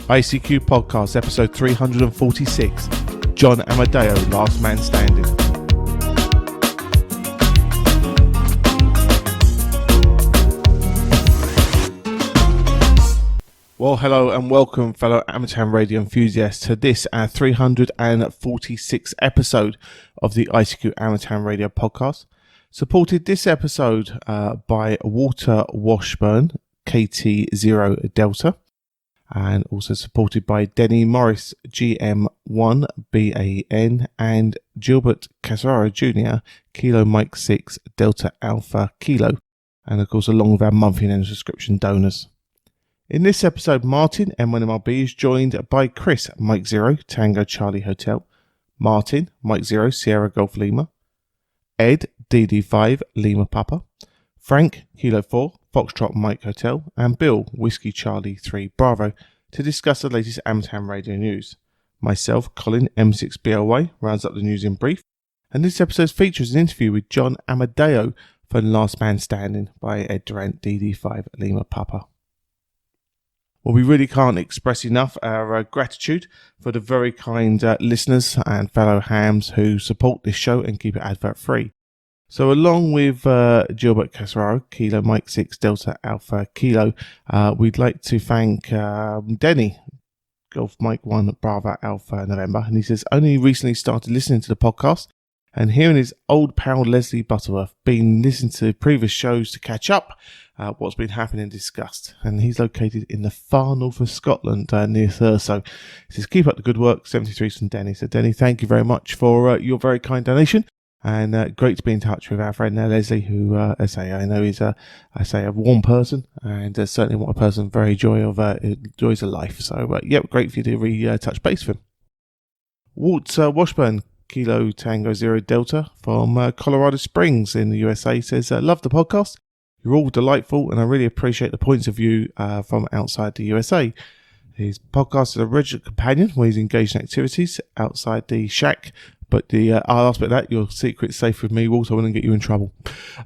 ICQ Podcast, episode 346, John Amodeo, Last Man Standing. Well, hello and welcome, fellow amateur radio enthusiasts, to this, our 346th episode of the ICQ Amateur Radio Podcast. Supported this episode by Walter Washburn, KT0 Delta, and also supported by Denny Morris, GM1BAN, and Gilbert Casara Jr., Kilo Mike 6 Delta Alpha Kilo, and of course along with our monthly and subscription donors. In this episode, Martin, M1MRB, is joined by Chris, Mike 0 Tango Charlie Hotel, Martin, Mike 0 Sierra Golf Lima, Ed DD5 Lima Papa, Frank, Kilo 4 Foxtrot Mike Hotel, and Bill, Whiskey Charlie 3 Bravo, to discuss the latest amateur radio news. Myself, Colin, M6BLY, rounds up the news in brief, and this episode features an interview with John Amodeo for Last Man Standing by Ed Durrant DD5 Lima Papa. Well, we really can't express enough our gratitude for the very kind listeners and fellow hams who support this show and keep it advert free. So along with Gilbert Casaro, Kilo Mike 6 Delta Alpha Kilo, we'd like to thank Denny, Golf Mike 1 Bravo Alpha November. And he says, only recently started listening to the podcast and hearing his old pal Leslie Butterworth, been listening to previous shows to catch up what's been happening and discussed. And he's located in the far north of Scotland near Thurso. He says, keep up the good work, 73 from Denny. So Denny, thank you very much for your very kind donation. And great to be in touch with our friend Leslie, who, I know is a warm person, and certainly what a person very enjoys a life. So, great for you to touch base with him. Walt Washburn, Kilo Tango 0 Delta from Colorado Springs in the USA, says, love the podcast. You're all delightful, and I really appreciate the points of view from outside the USA. His podcast is a regular companion when he's engaged in activities outside the shack. But I'll ask about that. Your secret's safe with me, Walter. I wouldn't get you in trouble.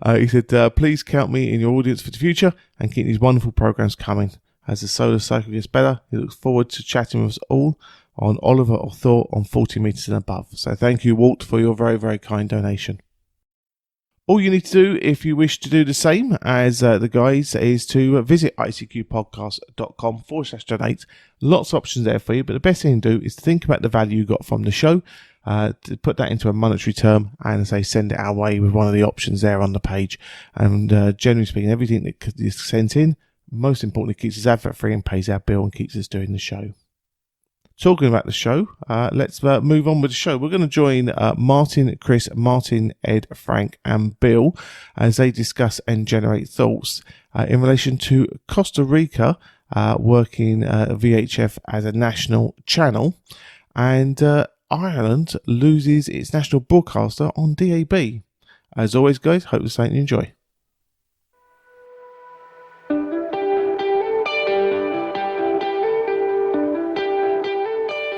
He said, please count me in your audience for the future and keep these wonderful programs coming. As the solar cycle gets better, he looks forward to chatting with us all on Oliver or Thor on 40 metres and above. So thank you, Walt, for your very, very kind donation. All you need to do, if you wish to do the same as the guys, is to visit ICQPodcast.com/donate. Lots of options there for you, but the best thing to do is to think about the value you got from the show, to put that into a monetary term and send it our way with one of the options there on the page. And generally speaking, everything that is sent in, most importantly, keeps us advert free and pays our bill and keeps us doing the show. Talking about the show, let's move on with the show. We're going to join Martin, Chris, Martin, Ed, Frank and Bill as they discuss and generate thoughts in relation to Costa Rica working VHF as a national channel, and Ireland loses its national broadcaster on DAB. As always, guys, hope it's something you enjoy.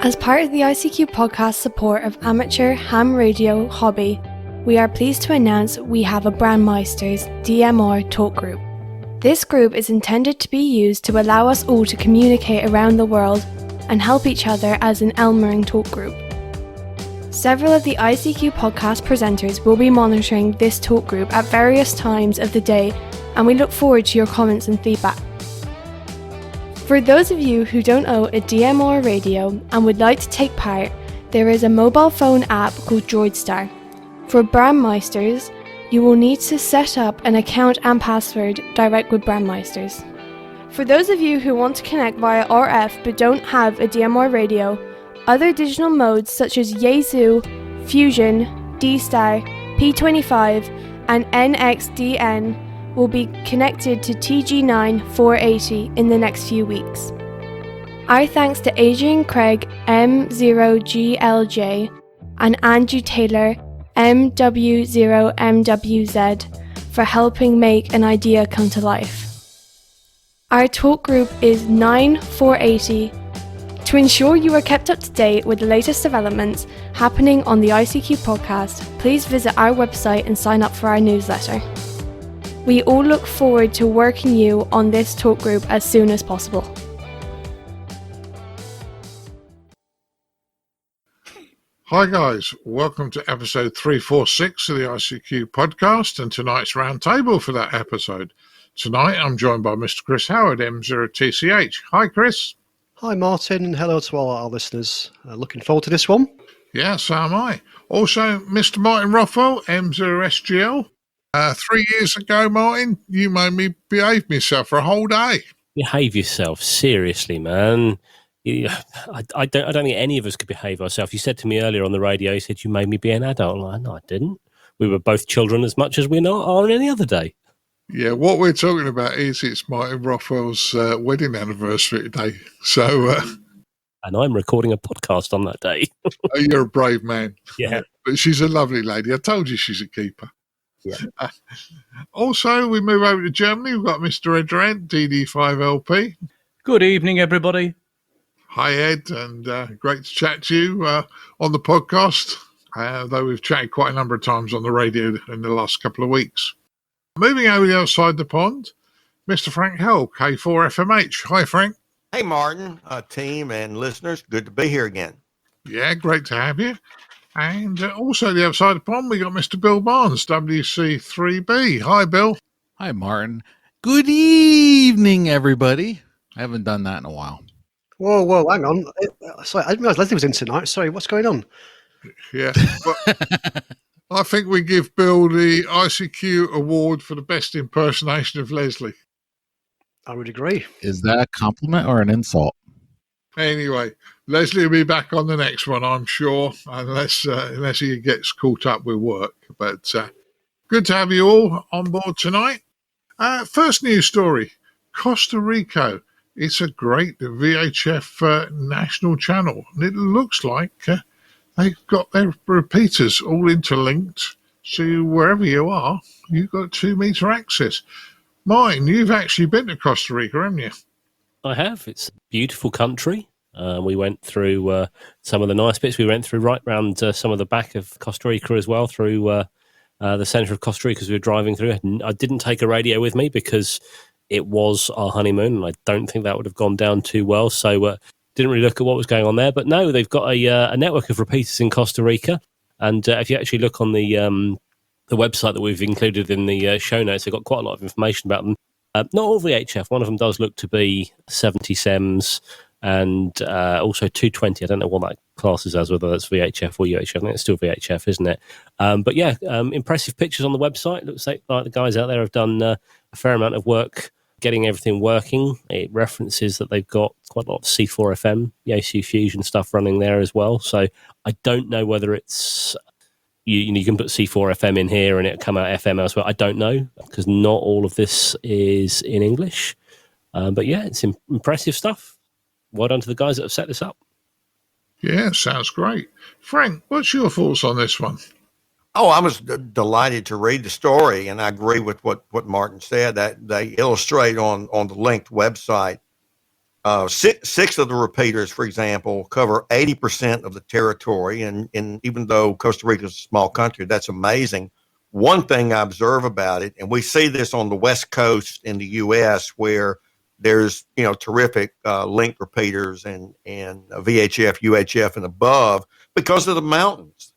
As part of the ICQ podcast support of amateur ham radio hobby, we are pleased to announce we have a Brandmeisters DMR talk group. This group is intended to be used to allow us all to communicate around the world and help each other as an Elmering talk group. Several of the ICQ podcast presenters will be monitoring this talk group at various times of the day, and we look forward to your comments and feedback. For those of you who don't own a DMR radio and would like to take part, there is a mobile phone app called DroidStar. For Brandmeisters, you will need to set up an account and password direct with Brandmeisters. For those of you who want to connect via RF but don't have a DMR radio, other digital modes such as Yaesu, Fusion, D-Star, P25 and NXDN will be connected to TG9 480 in the next few weeks. Our thanks to Adrian Craig M0GLJ and Andrew Taylor MW0MWZ for helping make an idea come to life. Our talk group is 9480. To ensure you are kept up to date with the latest developments happening on the ICQ podcast, please visit our website and sign up for our newsletter. We all look forward to working you on this talk group as soon as possible. Hi guys, welcome to episode 346 of the ICQ podcast and tonight's Roundtable for that episode. Tonight I'm joined by Mr. Chris Howard, M0TCH. Hi Chris. Hi Martin, and hello to all our listeners. Looking forward to this one. Yeah, so am I. Also Mr. Martin Rothwell, M0SGL. 3 years ago, Martin, you made me behave myself for a whole day. Behave yourself, seriously, man. I don't think any of us could behave ourselves. You said to me earlier on the radio, you said you made me be an adult. I'm like, no, I didn't. We were both children as much as we are on any other day. Yeah, what we're talking about is it's Martin Rothwell's wedding anniversary today. So, and I'm recording a podcast on that day. You're a brave man. Yeah. But she's a lovely lady. I told you she's a keeper. Yeah. Also, we move over to Germany. We've got Mr. Ed Durrant DD5LP. Good evening, everybody. Hi, Ed, and great to chat to you on the podcast, though we've chatted quite a number of times on the radio in the last couple of weeks. Moving over the other side of the pond, Mr. Frank Howell, K4FMH. Hi, Frank. Hey, Martin, team and listeners. Good to be here again. Yeah, great to have you. And also the other side of the pond, we got Mr. Bill Barnes, WC3B. Hi, Bill. Hi, Martin. Good evening, everybody. I haven't done that in a while. Whoa, hang on. Sorry, I didn't realise Leslie was in tonight. Sorry, what's going on? Yeah. I think we give Bill the ICQ award for the best impersonation of Leslie. I would agree. Is that a compliment or an insult? Anyway, Leslie will be back on the next one, I'm sure, unless he gets caught up with work. But good to have you all on board tonight. First news story, Costa Rica. It's a great VHF national channel, and it looks like they've got their repeaters all interlinked, so wherever you are, you've got 2 meter access. Martin, you've actually been to Costa Rica, haven't you? I have. It's a beautiful country. We went through some of the nice bits. We went through right round some of the back of Costa Rica as well, through the centre of Costa Rica as we were driving through. I didn't take a radio with me because it was our honeymoon, and I don't think that would have gone down too well. So didn't really look at what was going on there. But no, they've got a network of repeaters in Costa Rica. And if you actually look on the website that we've included in the show notes, they've got quite a lot of information about them. Not all VHF. One of them does look to be 70 SEMS and also 220. I don't know what that classes as, whether that's VHF or UHF. I think it's still VHF, isn't it? But yeah, impressive pictures on the website. Looks like the guys out there have done a fair amount of work getting everything working. It references that they've got quite a lot of C4FM, Yaesu Fusion stuff running there as well. So I don't know whether it's you can put C4FM in here and it'll come out FM elsewhere. I don't know, because not all of this is in English. But yeah, it's impressive stuff. Well done to the guys that have set this up. Yeah, sounds great. Frank, what's your thoughts on this one? Oh, I was delighted to read the story, and I agree with what Martin said, that they illustrate on the linked website. Six of the repeaters, for example, cover 80% of the territory, and even though Costa Rica is a small country, that's amazing. One thing I observe about it, and we see this on the West Coast in the U.S., where there's terrific linked repeaters and VHF, UHF, and above because of the mountains.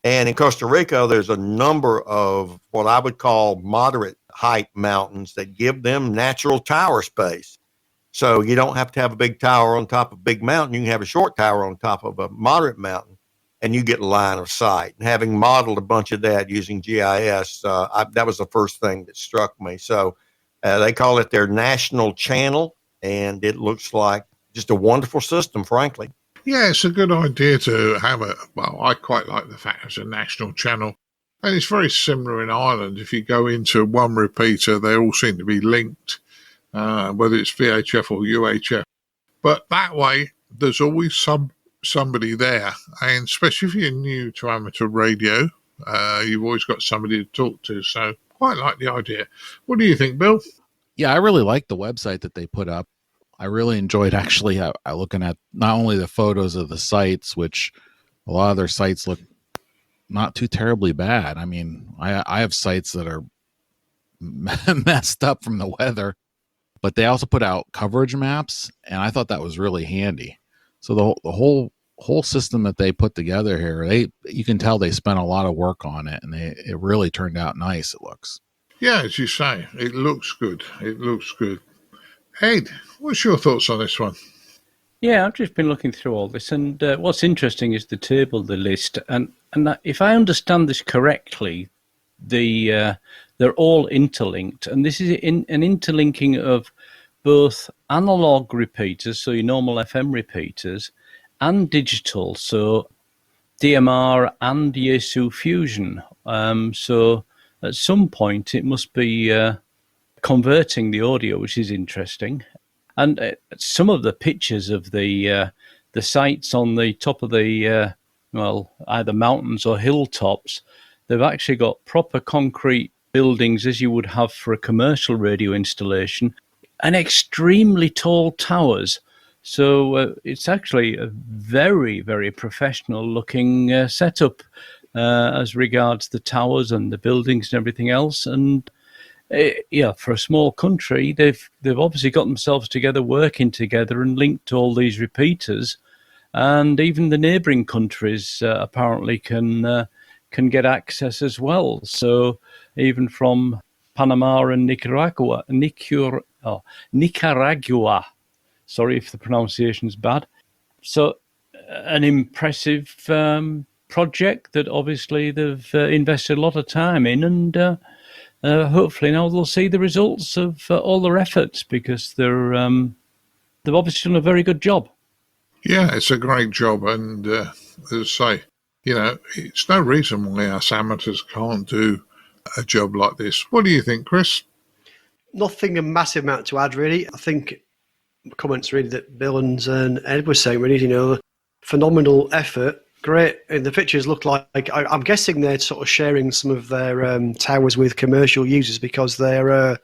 And in Costa Rica, there's a number of what I would call moderate height mountains that give them natural tower space. So you don't have to have a big tower on top of a big mountain. You can have a short tower on top of a moderate mountain, and you get line of sight. And having modeled a bunch of that using GIS, that was the first thing that struck me. So they call it their national channel, and it looks like just a wonderful system, frankly. Yeah, it's a good idea to have I quite like the fact it's a national channel. And it's very similar in Ireland. If you go into one repeater, they all seem to be linked, whether it's VHF or UHF. But that way, there's always somebody there. And especially if you're new to amateur radio, you've always got somebody to talk to. So quite like the idea. What do you think, Bill? Yeah, I really like the website that they put up. I really enjoyed actually looking at not only the photos of the sites, which a lot of their sites look not too terribly bad. I mean, I have sites that are messed up from the weather, but they also put out coverage maps, and I thought that was really handy. So the whole whole system that they put together here, you can tell they spent a lot of work on it, and it really turned out nice. It looks. Yeah, as you say, it looks good. It looks good. Ed, what's your thoughts on this one? Yeah, I've just been looking through all this, and what's interesting is the table, the list, and if I understand this correctly, they're all interlinked, and this is an interlinking of both analog repeaters, so your normal FM repeaters, and digital, so DMR and Yaesu Fusion. So at some point it must be converting the audio, which is interesting. And some of the pictures of the sites on the top of the either mountains or hilltops, they've actually got proper concrete buildings as you would have for a commercial radio installation, and extremely tall towers. So it's actually a very, very professional looking setup as regards the towers and the buildings and everything else. And for a small country, they've obviously got themselves together, working together, and linked all these repeaters. And even the neighbouring countries apparently can get access as well. So even from Panama and Nicaragua. Sorry if the pronunciation's bad. So an impressive project that obviously they've invested a lot of time in, and hopefully now they'll see the results of all their efforts, because they've obviously done a very good job. Yeah, it's a great job, and as I say, it's no reason why us amateurs can't do a job like this. What do you think, Chris? Nothing a massive amount to add, really. I think comments really that Bill and Ed were saying, really, phenomenal effort. Great. And the pictures look like I'm guessing they're sort of sharing some of their towers with commercial users, because they're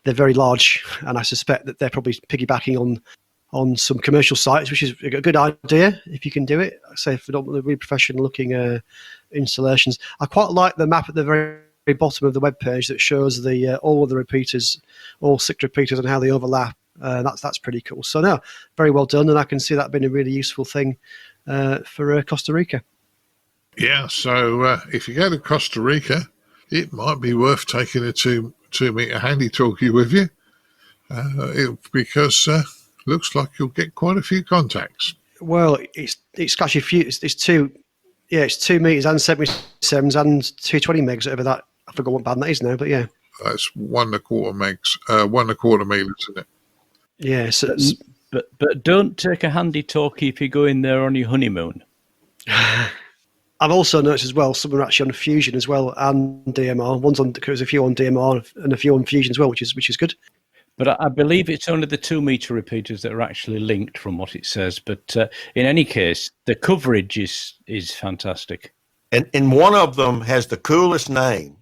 very large, and I suspect that they're probably piggybacking on some commercial sites, which is a good idea if you can do it. I say phenomenally, really professional looking installations. I quite like the map at the very bottom of the webpage that shows all of the repeaters, all 6 repeaters, and how they overlap. That's pretty cool. So no, very well done, and I can see that being a really useful thing for Costa Rica. Yeah, so if you go to Costa Rica, it might be worth taking a 2-meter handy talkie with you, because looks like you'll get quite a few contacts. Well, it's actually it's 2 meters and 77s and 220 megs, whatever that. I forgot what band that is now, but yeah, that's 1 1/4 megs, 1 1/4 meters, isn't it? Yeah, so but don't take a handy talkie if you go in there on your honeymoon. I've also noticed as well, some are actually on Fusion as well, and DMR. There's a few on DMR and a few on Fusion as well, which is good. But I believe it's only the 2-meter repeaters that are actually linked, from what it says. But in any case, the coverage is fantastic. And one of them has the coolest name.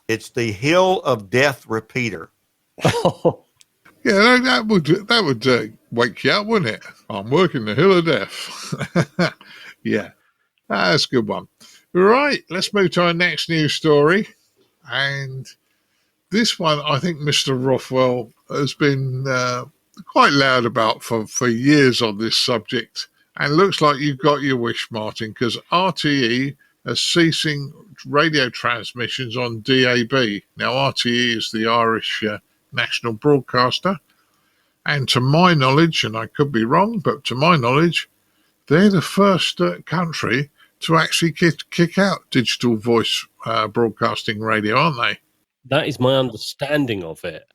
It's the Hill of Death Repeater. Yeah, that would wake you up, wouldn't it? I'm working the Hill of Death. Yeah, that's a good one. Right, let's move to our next news story. And this one, I think Mr. Rothwell has been quite loud about for years on this subject. And looks like you've got your wish, Martin, because RTE are ceasing radio transmissions on DAB. Now, RTE is the Irish national broadcaster. And to my knowledge, and I could be wrong, but to my knowledge, they're the first country to actually kick out digital voice broadcasting radio, aren't they? That is my understanding of it.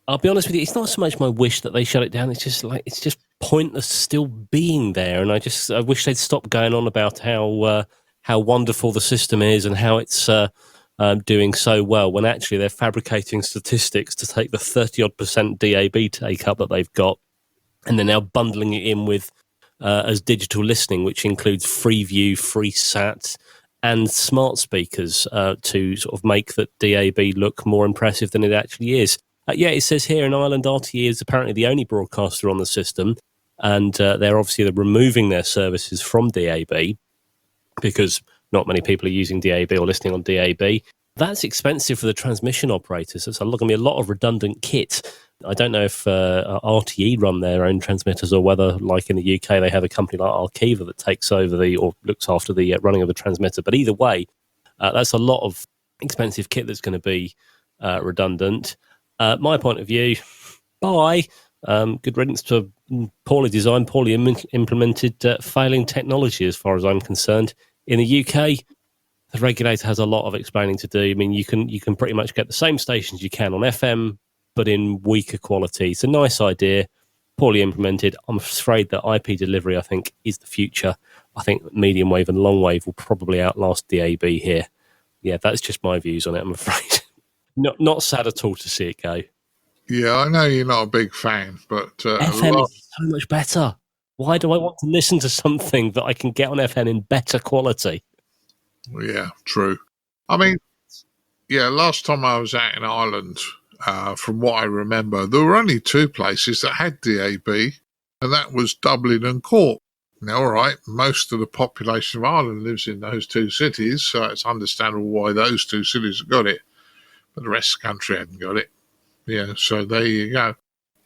I'll be honest with you, it's not so much my wish that they shut it down. It's just pointless still being there. And I wish they'd stop going on about how wonderful the system is and how it's doing so well, when actually they're fabricating statistics to take the 30-odd% DAB take-up that they've got, and they're now bundling it in with as digital listening, which includes Freeview, FreeSat, and smart speakers to sort of make that DAB look more impressive than it actually is. It says here in Ireland, RTE is apparently the only broadcaster on the system, and they're obviously removing their services from DAB because not many people are using DAB or listening on DAB. That's expensive for the transmission operators. So it's going to be a lot of redundant kit I don't know if RTE run their own transmitters or whether, like in the UK, they have a company like Arqiva that takes over or looks after the running of the transmitter. But either way, that's a lot of expensive kit that's going to be redundant. My point of view, bye. Good riddance to poorly designed, poorly implemented, failing technology as far as I'm concerned. In the UK, the regulator has a lot of explaining to do. I mean, you can pretty much get the same stations you can on FM, but in weaker quality. It's a nice idea, poorly implemented. I'm afraid that IP delivery, I think, is the future. I think medium wave and long wave will probably outlast DAB here. Yeah, that's just my views on it, I'm afraid. Not sad at all to see it go. Yeah, I know you're not a big fan, but FM is so much better. Why do I want to listen to something that I can get on FM in better quality? Yeah, true. I mean, yeah, last time I was out in Ireland, from what I remember, there were only two places that had DAB, and that was Dublin and Cork. Now, all right, most of the population of Ireland lives in those two cities, so it's understandable why those two cities have got it, but the rest of the country hadn't got it. Yeah, so there you go.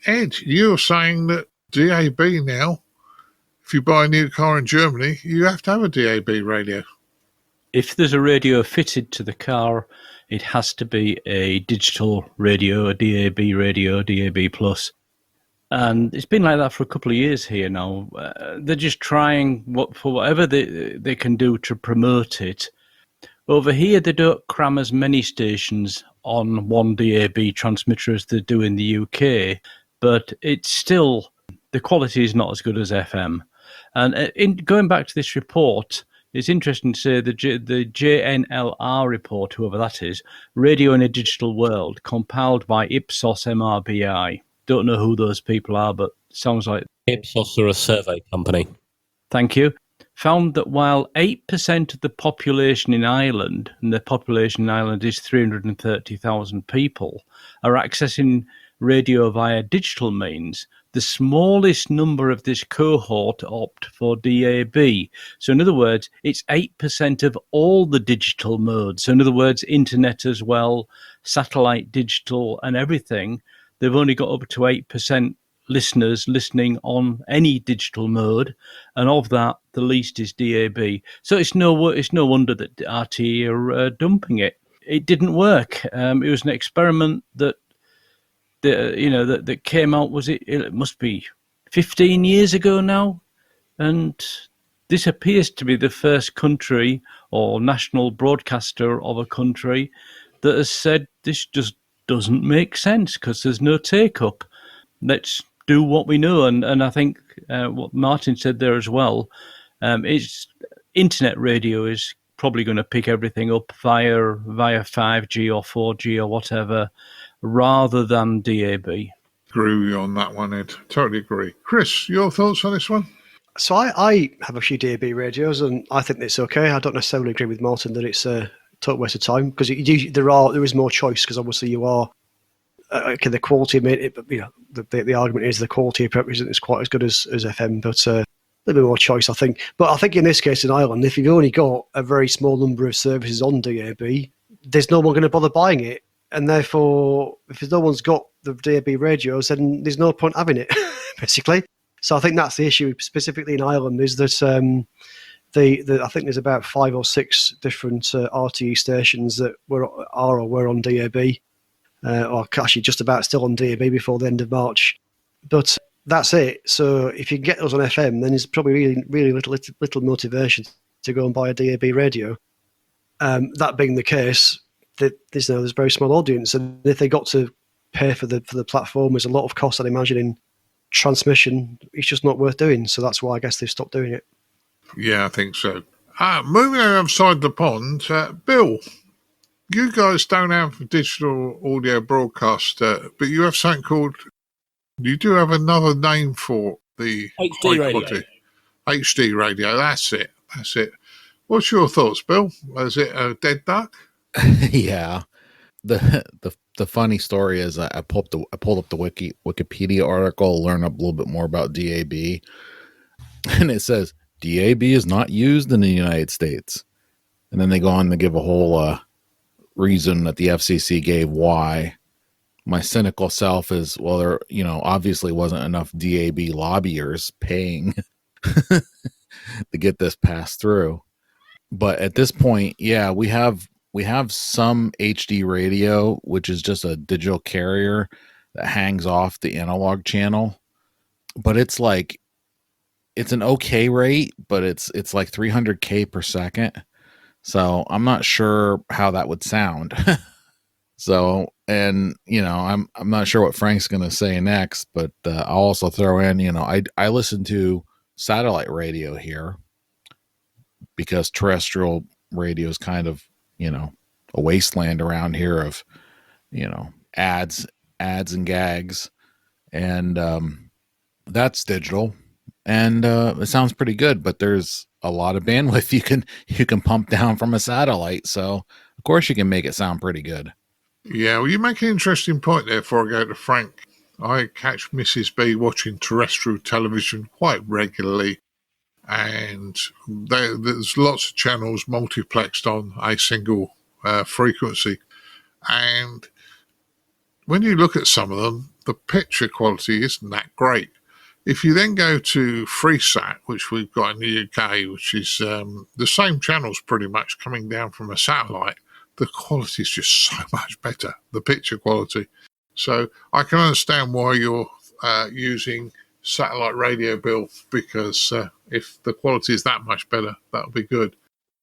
Ed, you're saying that DAB now, if you buy a new car in Germany, you have to have a DAB radio. If there's a radio fitted to the car, it has to be a digital radio, a DAB radio, DAB+. And it's been like that for a couple of years here now. They're just trying for whatever they can do to promote it. Over here, they don't cram as many stations on one DAB transmitter as they do in the UK, but it's still, the quality is not as good as FM. And going back to this report, it's interesting to say the JNLR report, whoever that is, Radio in a Digital World, compiled by Ipsos MRBI. Don't know who those people are, but sounds like... Ipsos are a survey company. Thank you. Found that while 8% of the population in Ireland, and the population in Ireland is 330,000 people, are accessing radio via digital means, the smallest number of this cohort opt for DAB. So in other words, it's 8% of all the digital modes. So in other words, internet as well, satellite, digital and everything. They've only got up to 8% listeners listening on any digital mode, and of that, the least is DAB. So it's no wonder that RTE are dumping it. It didn't work. It was an experiment that came out. It must be 15 years ago now, and this appears to be the first country or national broadcaster of a country that has said this just doesn't make sense because there's no take up. Let's do what we know, and I think what Martin said there as well, is internet radio is probably going to pick everything up via 5G or 4G or whatever, rather than DAB. Agree with you on that one, Ed. Totally agree. Chris, your thoughts on this one? So I have a few DAB radios, and I think it's okay. I don't necessarily agree with Martin that it's a total waste of time, because there is more choice, because obviously you are the quality. The argument is the quality isn't quite as good as FM, but a little bit more choice, I think. But I think in this case in Ireland, if you've only got a very small number of services on DAB, there's no one going to bother buying it, and therefore, if no one's got the DAB radios, then there's no point having it, basically. So I think that's the issue specifically in Ireland, is that I think there's about 5 or 6 different RTE stations that were on DAB, or actually just about still on DAB before the end of March. But that's it. So if you can get those on FM, then there's probably really, really little motivation to go and buy a DAB radio. That being the case, there's a very small audience, and if they got to pay for the platform, there's a lot of cost, I'd imagine, in transmission. It's just not worth doing. So that's why I guess they've stopped doing it. Yeah, I think so. Moving outside the pond, Bill, you guys don't have digital audio broadcast, but you have something called, you do have another name for the HD radio. HD radio, that's it. What's your thoughts, Bill? Is it a dead duck? Yeah. The funny story is I pulled up the Wikipedia article, learn a little bit more about DAB, and it says DAB is not used in the United States. And then they go on to give a whole reason that the FCC gave why my cynical self is, well, there, obviously wasn't enough DAB lobbyers paying to get this passed through. But at this point, yeah, we have some HD radio, which is just a digital carrier that hangs off the analog channel. But it's an okay rate, but it's like 300K per second. So I'm not sure how that would sound. So, and I'm not sure what Frank's going to say next, but I'll also throw in, I listen to satellite radio here because terrestrial radio is kind of, a wasteland around here of, ads and gags, and that's digital, and it sounds pretty good, but there's a lot of bandwidth you can pump down from a satellite, so of course you can make it sound pretty good. Yeah, well, you make an interesting point there before I go to Frank. I catch Mrs. B watching terrestrial television quite regularly, and there's lots of channels multiplexed on a single frequency. And when you look at some of them, the picture quality isn't that great. If you then go to FreeSat, which we've got in the UK, which is the same channels pretty much coming down from a satellite, the quality is just so much better, the picture quality. So I can understand why you're using satellite radio, Bill, because if the quality is that much better, that'll be good.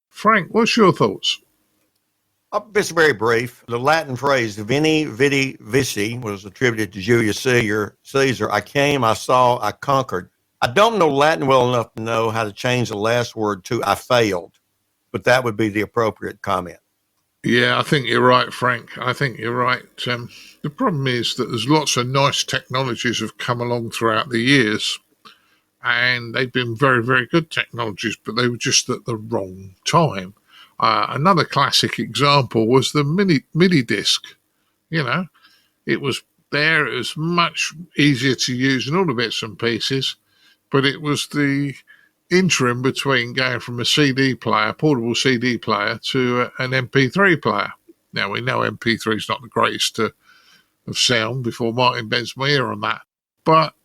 Frank, what's your thoughts? It's very brief. The Latin phrase "veni, vidi, vici" was attributed to Julius Caesar. I came, I saw, I conquered. I don't know Latin well enough to know how to change the last word to "I failed," but that would be the appropriate comment. Yeah, I think you're right, Frank. I think you're right. The problem is that there's lots of nice technologies have come along throughout the years, and they've been very, very good technologies, but they were just at the wrong time. Another classic example was the mini disc. It was there. It was much easier to use and all the bits and pieces, but it was the interim between going from a CD player, portable CD player, to an MP3 player. Now, we know MP3 is not the greatest of sound before Martin bends my ear on that. But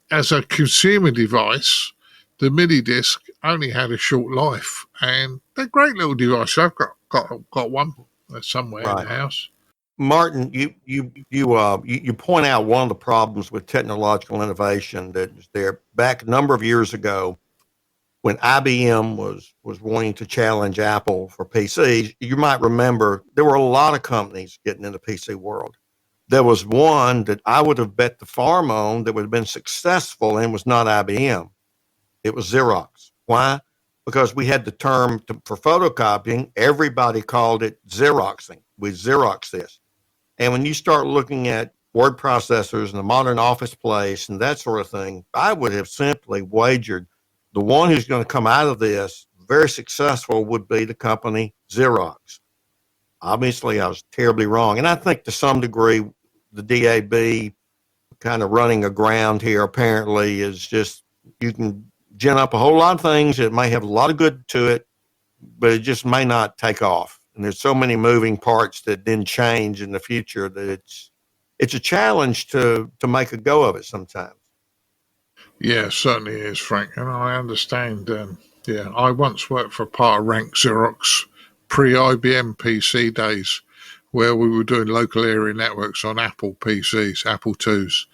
as a consumer device, the mini disc only had a short life, and they're great little devices. I've got one somewhere in the house. Martin, you point out one of the problems with technological innovation that is there. Back a number of years ago, when IBM was wanting to challenge Apple for PCs, you might remember there were a lot of companies getting in the PC world. There was one that I would have bet the farm on that would have been successful and was not IBM. It was Xerox. Why? Because we had the term for photocopying. Everybody called it Xeroxing. We Xerox this. And when you start looking at word processors and the modern office place and that sort of thing, I would have simply wagered the one who's going to come out of this very successful would be the company Xerox. Obviously, I was terribly wrong. And I think to some degree, the DAB kind of running aground here apparently is just, you can gin up a whole lot of things. It may have a lot of good to it, but it just may not take off. And there's so many moving parts that then change in the future that it's a challenge to make a go of it sometimes. Yeah, certainly is, Frank. And I understand. I once worked for part of Rank Xerox pre-IBM PC days, where we were doing local area networks on Apple PCs, Apple IIs.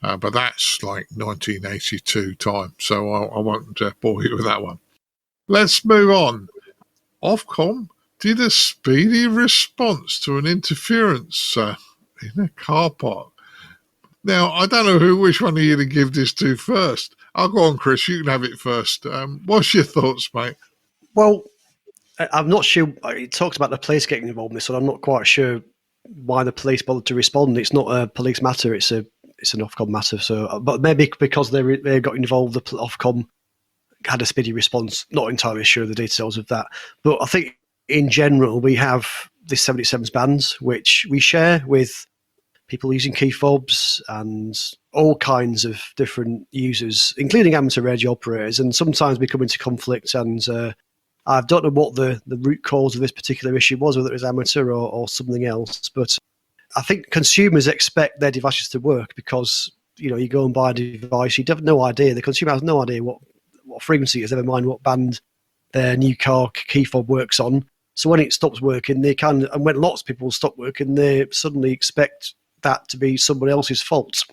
But that's like 1982 time, so I won't bore you with that one. Let's move on. Ofcom did a speedy response to an interference in a car park. Now, I don't know which one of you to give this to first. I'll go on, Chris. You can have it first. What's your thoughts, mate? Well, I'm not sure. It talks about the police getting involved in this, so I'm not quite sure why the police bothered to respond. It's not a police matter. It's an Ofcom matter. So, but maybe because they got involved, the Ofcom had a speedy response. Not entirely sure of the details of that. But I think in general, we have this 77s bands, which we share with people using key fobs and all kinds of different users, including amateur radio operators, and sometimes we come into conflict. And I don't know what the root cause of this particular issue was, whether it was amateur or something else, but I think consumers expect their devices to work because, you go and buy a device, you have no idea. The consumer has no idea what frequency it is, never mind what band their new car key fob works on. So when it stops working, and when lots of people stop working, they suddenly expect that to be somebody else's fault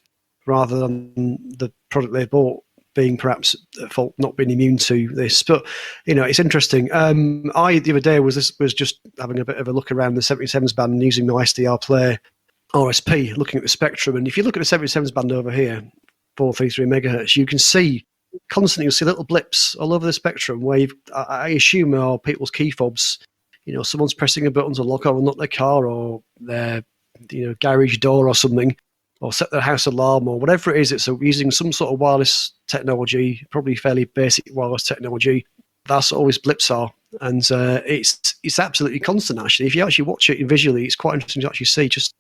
rather than the product they bought being perhaps at fault, not being immune to this. But, it's interesting. The other day was just having a bit of a look around the 77s band using my SDR player RSP, looking at the spectrum. And if you look at the 77s band over here, 433 megahertz, you can see constantly, you'll see little blips all over the spectrum where I assume are people's key fobs. Someone's pressing a button to lock or unlock their car or their garage door or something, or set their house alarm or whatever it is. It's using some sort of wireless technology, probably fairly basic wireless technology. That's what all these blips are. And it's absolutely constant, actually. If you actually watch it visually, it's quite interesting to actually see just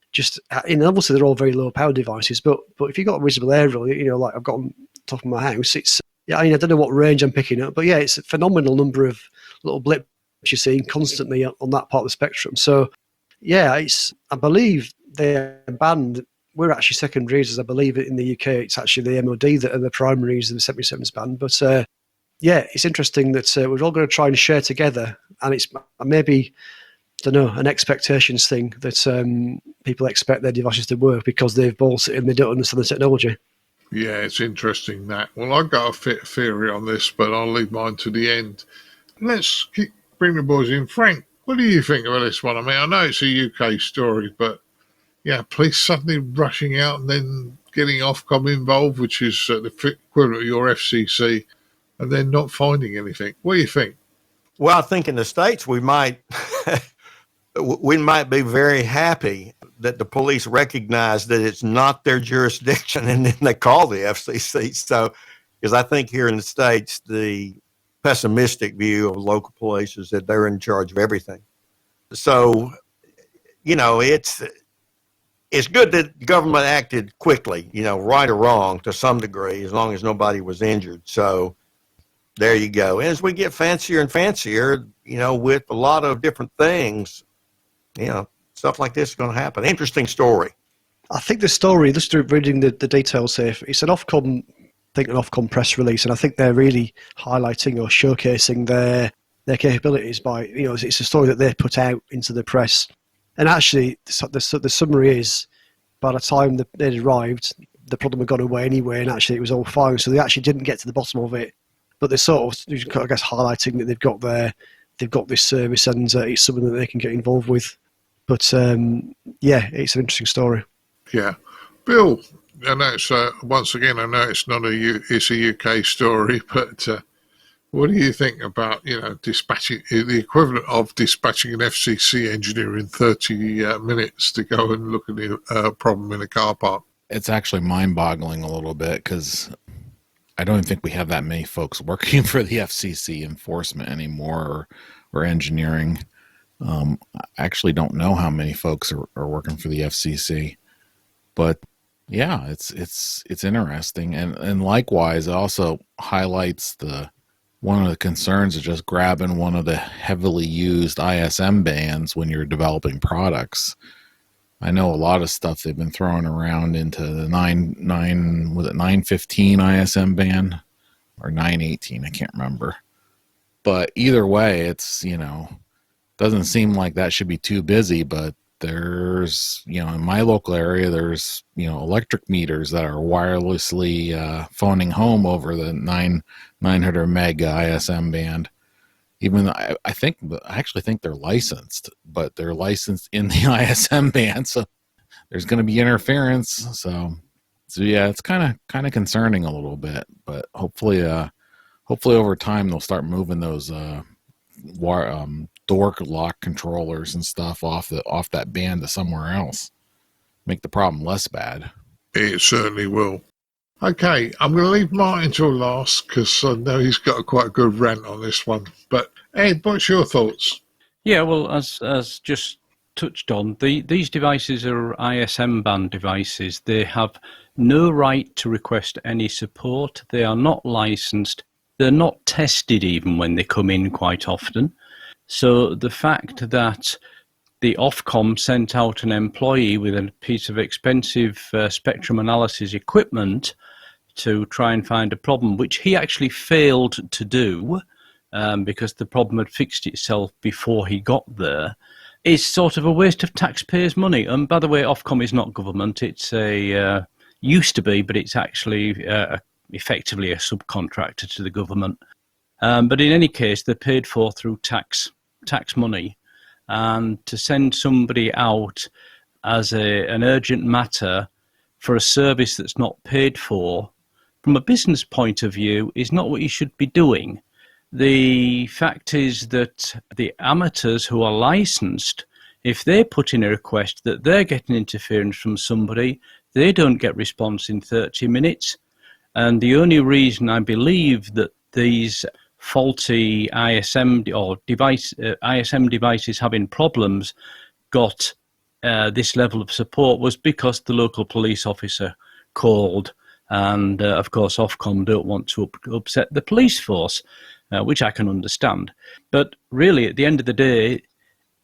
obviously they're all very low power devices, but if you've got a reasonable aerial, like I've got on top of my house, it's, I don't know what range I'm picking up, but yeah, it's a phenomenal number of little blips you're seeing constantly on that part of the spectrum. So yeah, I believe they're banned. We're actually secondary users, I believe, in the UK. It's actually the MOD that are the primaries of the 77s band. But yeah, it's interesting that we're all going to try and share together, and it's maybe, I don't know, an expectations thing that people expect their devices to work because they've bought it and they don't understand the technology. Yeah, it's interesting that. Well, I've got a theory on this, but I'll leave mine to the end. Let's bring the boys in. Frank, what do you think of this one? I mean, I know it's a UK story, but yeah, police suddenly rushing out and then getting Ofcom involved, which is the equivalent of your FCC, and then not finding anything. What do you think? Well, I think in the States we might be very happy that the police recognize that it's not their jurisdiction, and then they call the FCC. So, because I think here in the States, the pessimistic view of local police is that they're in charge of everything. So, it's good that the government acted quickly, right or wrong to some degree, as long as nobody was injured. So there you go. And as we get fancier and fancier, with a lot of different things, stuff like this is going to happen. Interesting story. I think the story, just reading the details here, it's an Ofcom press release, and I think they're really highlighting or showcasing their capabilities by, it's a story that they put out into the press. And actually, the summary is, by the time they arrived, the problem had gone away anyway, and actually it was all fine. So they actually didn't get to the bottom of it, but they're sort of, I guess, highlighting that they've got this service, and it's something that they can get involved with. But yeah, it's an interesting story. Yeah, Bill. I know it's once again. I know it's not it's a UK story, but what do you think about dispatching the equivalent of dispatching an FCC engineer in 30 minutes to go and look at the problem in a car park? It's actually mind-boggling a little bit because I don't think we have that many folks working for the FCC enforcement anymore or engineering. I actually don't know how many folks are working for the FCC, but yeah, it's interesting, and likewise, it also highlights one of the concerns of just grabbing one of the heavily used ISM bands when you're developing products. I know a lot of stuff they've been throwing around into the 915 ISM band or 918, I can't remember. But either way, it's doesn't seem like that should be too busy, but there's, in my local area, there's, electric meters that are wirelessly phoning home over the 900 meg ISM band. Even I actually think they're licensed, but they're licensed in the ISM band, so there's going to be interference. So yeah, it's kind of concerning a little bit, but hopefully over time they'll start moving those door lock controllers and stuff off that band to somewhere else. Make the problem less bad. It certainly will. Okay, I'm going to leave Martin till last because I know he's got quite a good rant on this one. But Ed, what's your thoughts? Yeah, well, as just touched on, these devices are ISM band devices. They have no right to request any support. They are not licensed. They're not tested even when they come in quite often. So the fact that the Ofcom sent out an employee with a piece of expensive spectrum analysis equipment to try and find a problem, which he actually failed to do because the problem had fixed itself before he got there, is sort of a waste of taxpayers' money. And by the way, Ofcom is not government. It's used to be, but it's actually effectively a subcontractor to the government. But in any case, they're paid for through tax money. And to send somebody out as an urgent matter for a service that's not paid for, from a business point of view, is not what you should be doing. The fact is that the amateurs who are licensed, if they put in a request that they're getting interference from somebody, they don't get response in 30 minutes. And the only reason I believe that these faulty ISM devices having problems got this level of support was because the local police officer called. And of course, Ofcom don't want to upset the police force, which I can understand. But really, at the end of the day,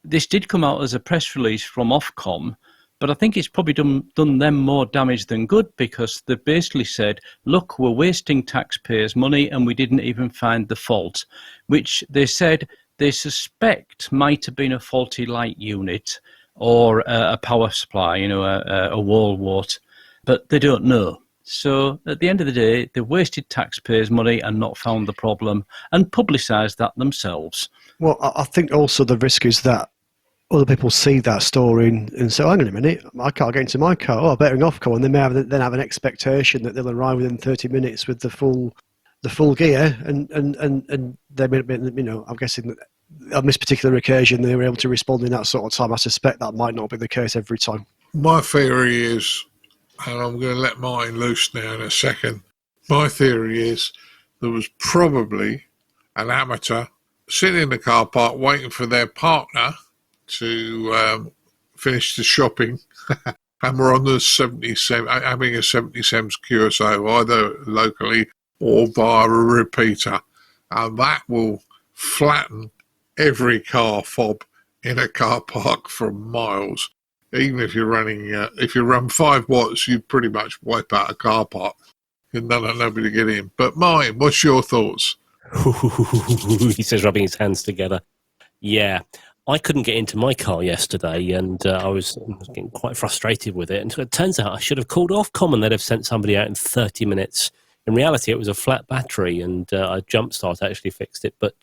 this did come out as a press release from Ofcom, but I think it's probably done them more damage than good, because they basically said, look, we're wasting taxpayers' money and we didn't even find the fault, which they said they suspect might have been a faulty light unit or a power supply, a wall wart, but they don't know. So at the end of the day, they wasted taxpayers' money and not found the problem and publicised that themselves. Well, I think also the risk is that other people see that story and say, hang on a minute, I can't get into my car. Oh, I better ring Ofcom. And they may then have an expectation that they'll arrive within 30 minutes with the full gear. And they may, I'm guessing that on this particular occasion, they were able to respond in that sort of time. I suspect that might not be the case every time. My theory is, and I'm going to let Martin loose now in a second, my theory is there was probably an amateur sitting in the car park waiting for their partner to finish the shopping, and we're on the 77, having a 77's QSO, either locally or via a repeater, and that will flatten every car fob in a car park for miles. Even if you're running, if you run 5 watts, you pretty much wipe out a car park. You'd nobody to get in. But Martin, what's your thoughts? He says, rubbing his hands together. Yeah, I couldn't get into my car yesterday, and I was getting quite frustrated with it. And it turns out I should have called Ofcom and they'd have sent somebody out in 30 minutes. In reality, it was a flat battery, and a jump start actually fixed it. But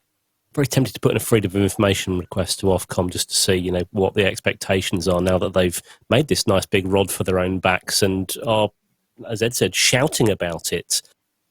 very tempted to put in a freedom of information request to Ofcom just to see, what the expectations are now that they've made this nice big rod for their own backs and are, as Ed said, shouting about it.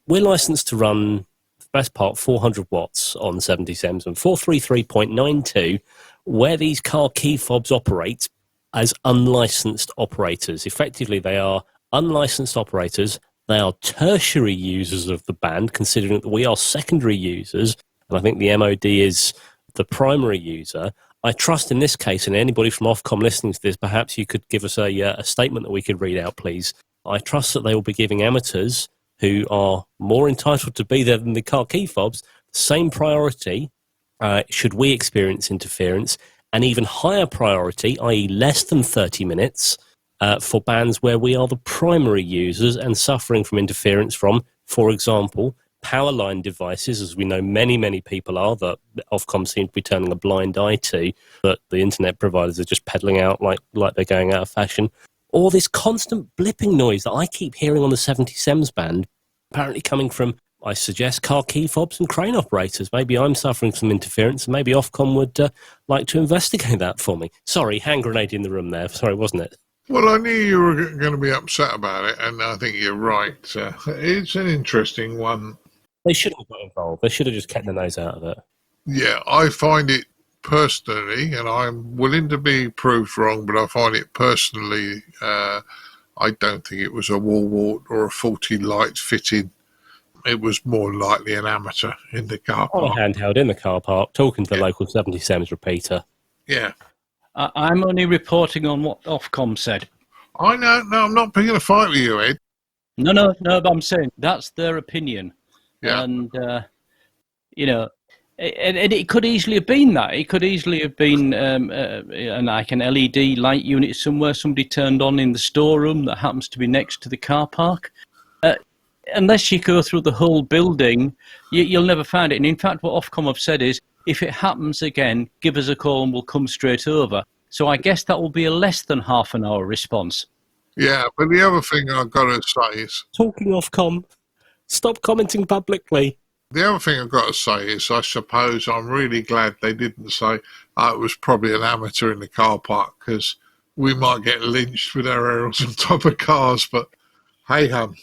We're licensed to run, for the best part, 400 watts on 77s and 433.92, where these car key fobs operate as unlicensed operators. Effectively, they are unlicensed operators. They are tertiary users of the band, considering that we are secondary users. And I think the MOD is the primary user. I trust in this case, and anybody from Ofcom listening to this, perhaps you could give us a statement that we could read out, please. I trust that they will be giving amateurs who are more entitled to be there than the car key fobs the same priority should we experience interference, and even higher priority, i.e. less than 30 minutes, for bands where we are the primary users and suffering from interference from, for example, power line devices, as we know many people are, that Ofcom seem to be turning a blind eye to, that the internet providers are just peddling out like they're going out of fashion. Or this constant blipping noise that I keep hearing on the 77s band, apparently coming from, I suggest, car key fobs and crane operators. Maybe I'm suffering some interference, and maybe Ofcom would like to investigate that for me. Sorry, hand grenade in the room there. Sorry, wasn't it? Well, I knew you were going to be upset about it, and I think you're right. It's an interesting one. They shouldn't have got involved. They should have just kept their nose out of it. Yeah, I find it personally, and I'm willing to be proved wrong, but I find it personally, I don't think it was a wall wart or a faulty light fitting. It was more likely an amateur in the car park. On a handheld in the car park, talking to the local 77s repeater. Yeah. I'm only reporting on what Ofcom said. I know. No, I'm not picking a fight with you, Ed. No, but I'm saying that's their opinion. Yeah. And, And it could easily have been that. It could easily have been like an LED light unit somewhere somebody turned on in the storeroom that happens to be next to the car park. Unless you go through the whole building, you'll never find it. And in fact, what Ofcom have said is, if it happens again, give us a call and we'll come straight over. So I guess that will be a less than half an hour response. Yeah, but the other thing I've got to say is... Talking Ofcom, stop commenting publicly. The other thing I've got to say is I suppose I'm really glad they didn't say it was probably an amateur in the car park, because we might get lynched with our aerials on top of cars, but hey-hum.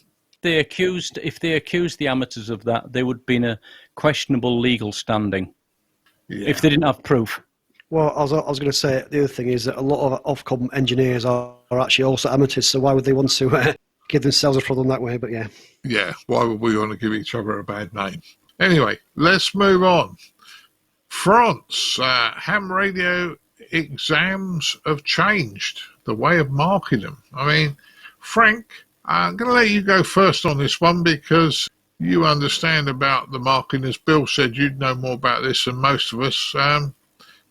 If they accused the amateurs of that, they would be in a questionable legal standing if they didn't have proof. Well, I was going to say, the other thing is that a lot of Ofcom engineers are actually also amateurs, so why would they want to give themselves a problem that way? But yeah. Yeah, why would we want to give each other a bad name? Anyway, let's move on. France, ham radio exams have changed the way of marking them. I mean, Frank, I'm going to let you go first on this one because you understand about the marking. As Bill said, you'd know more about this than most of us.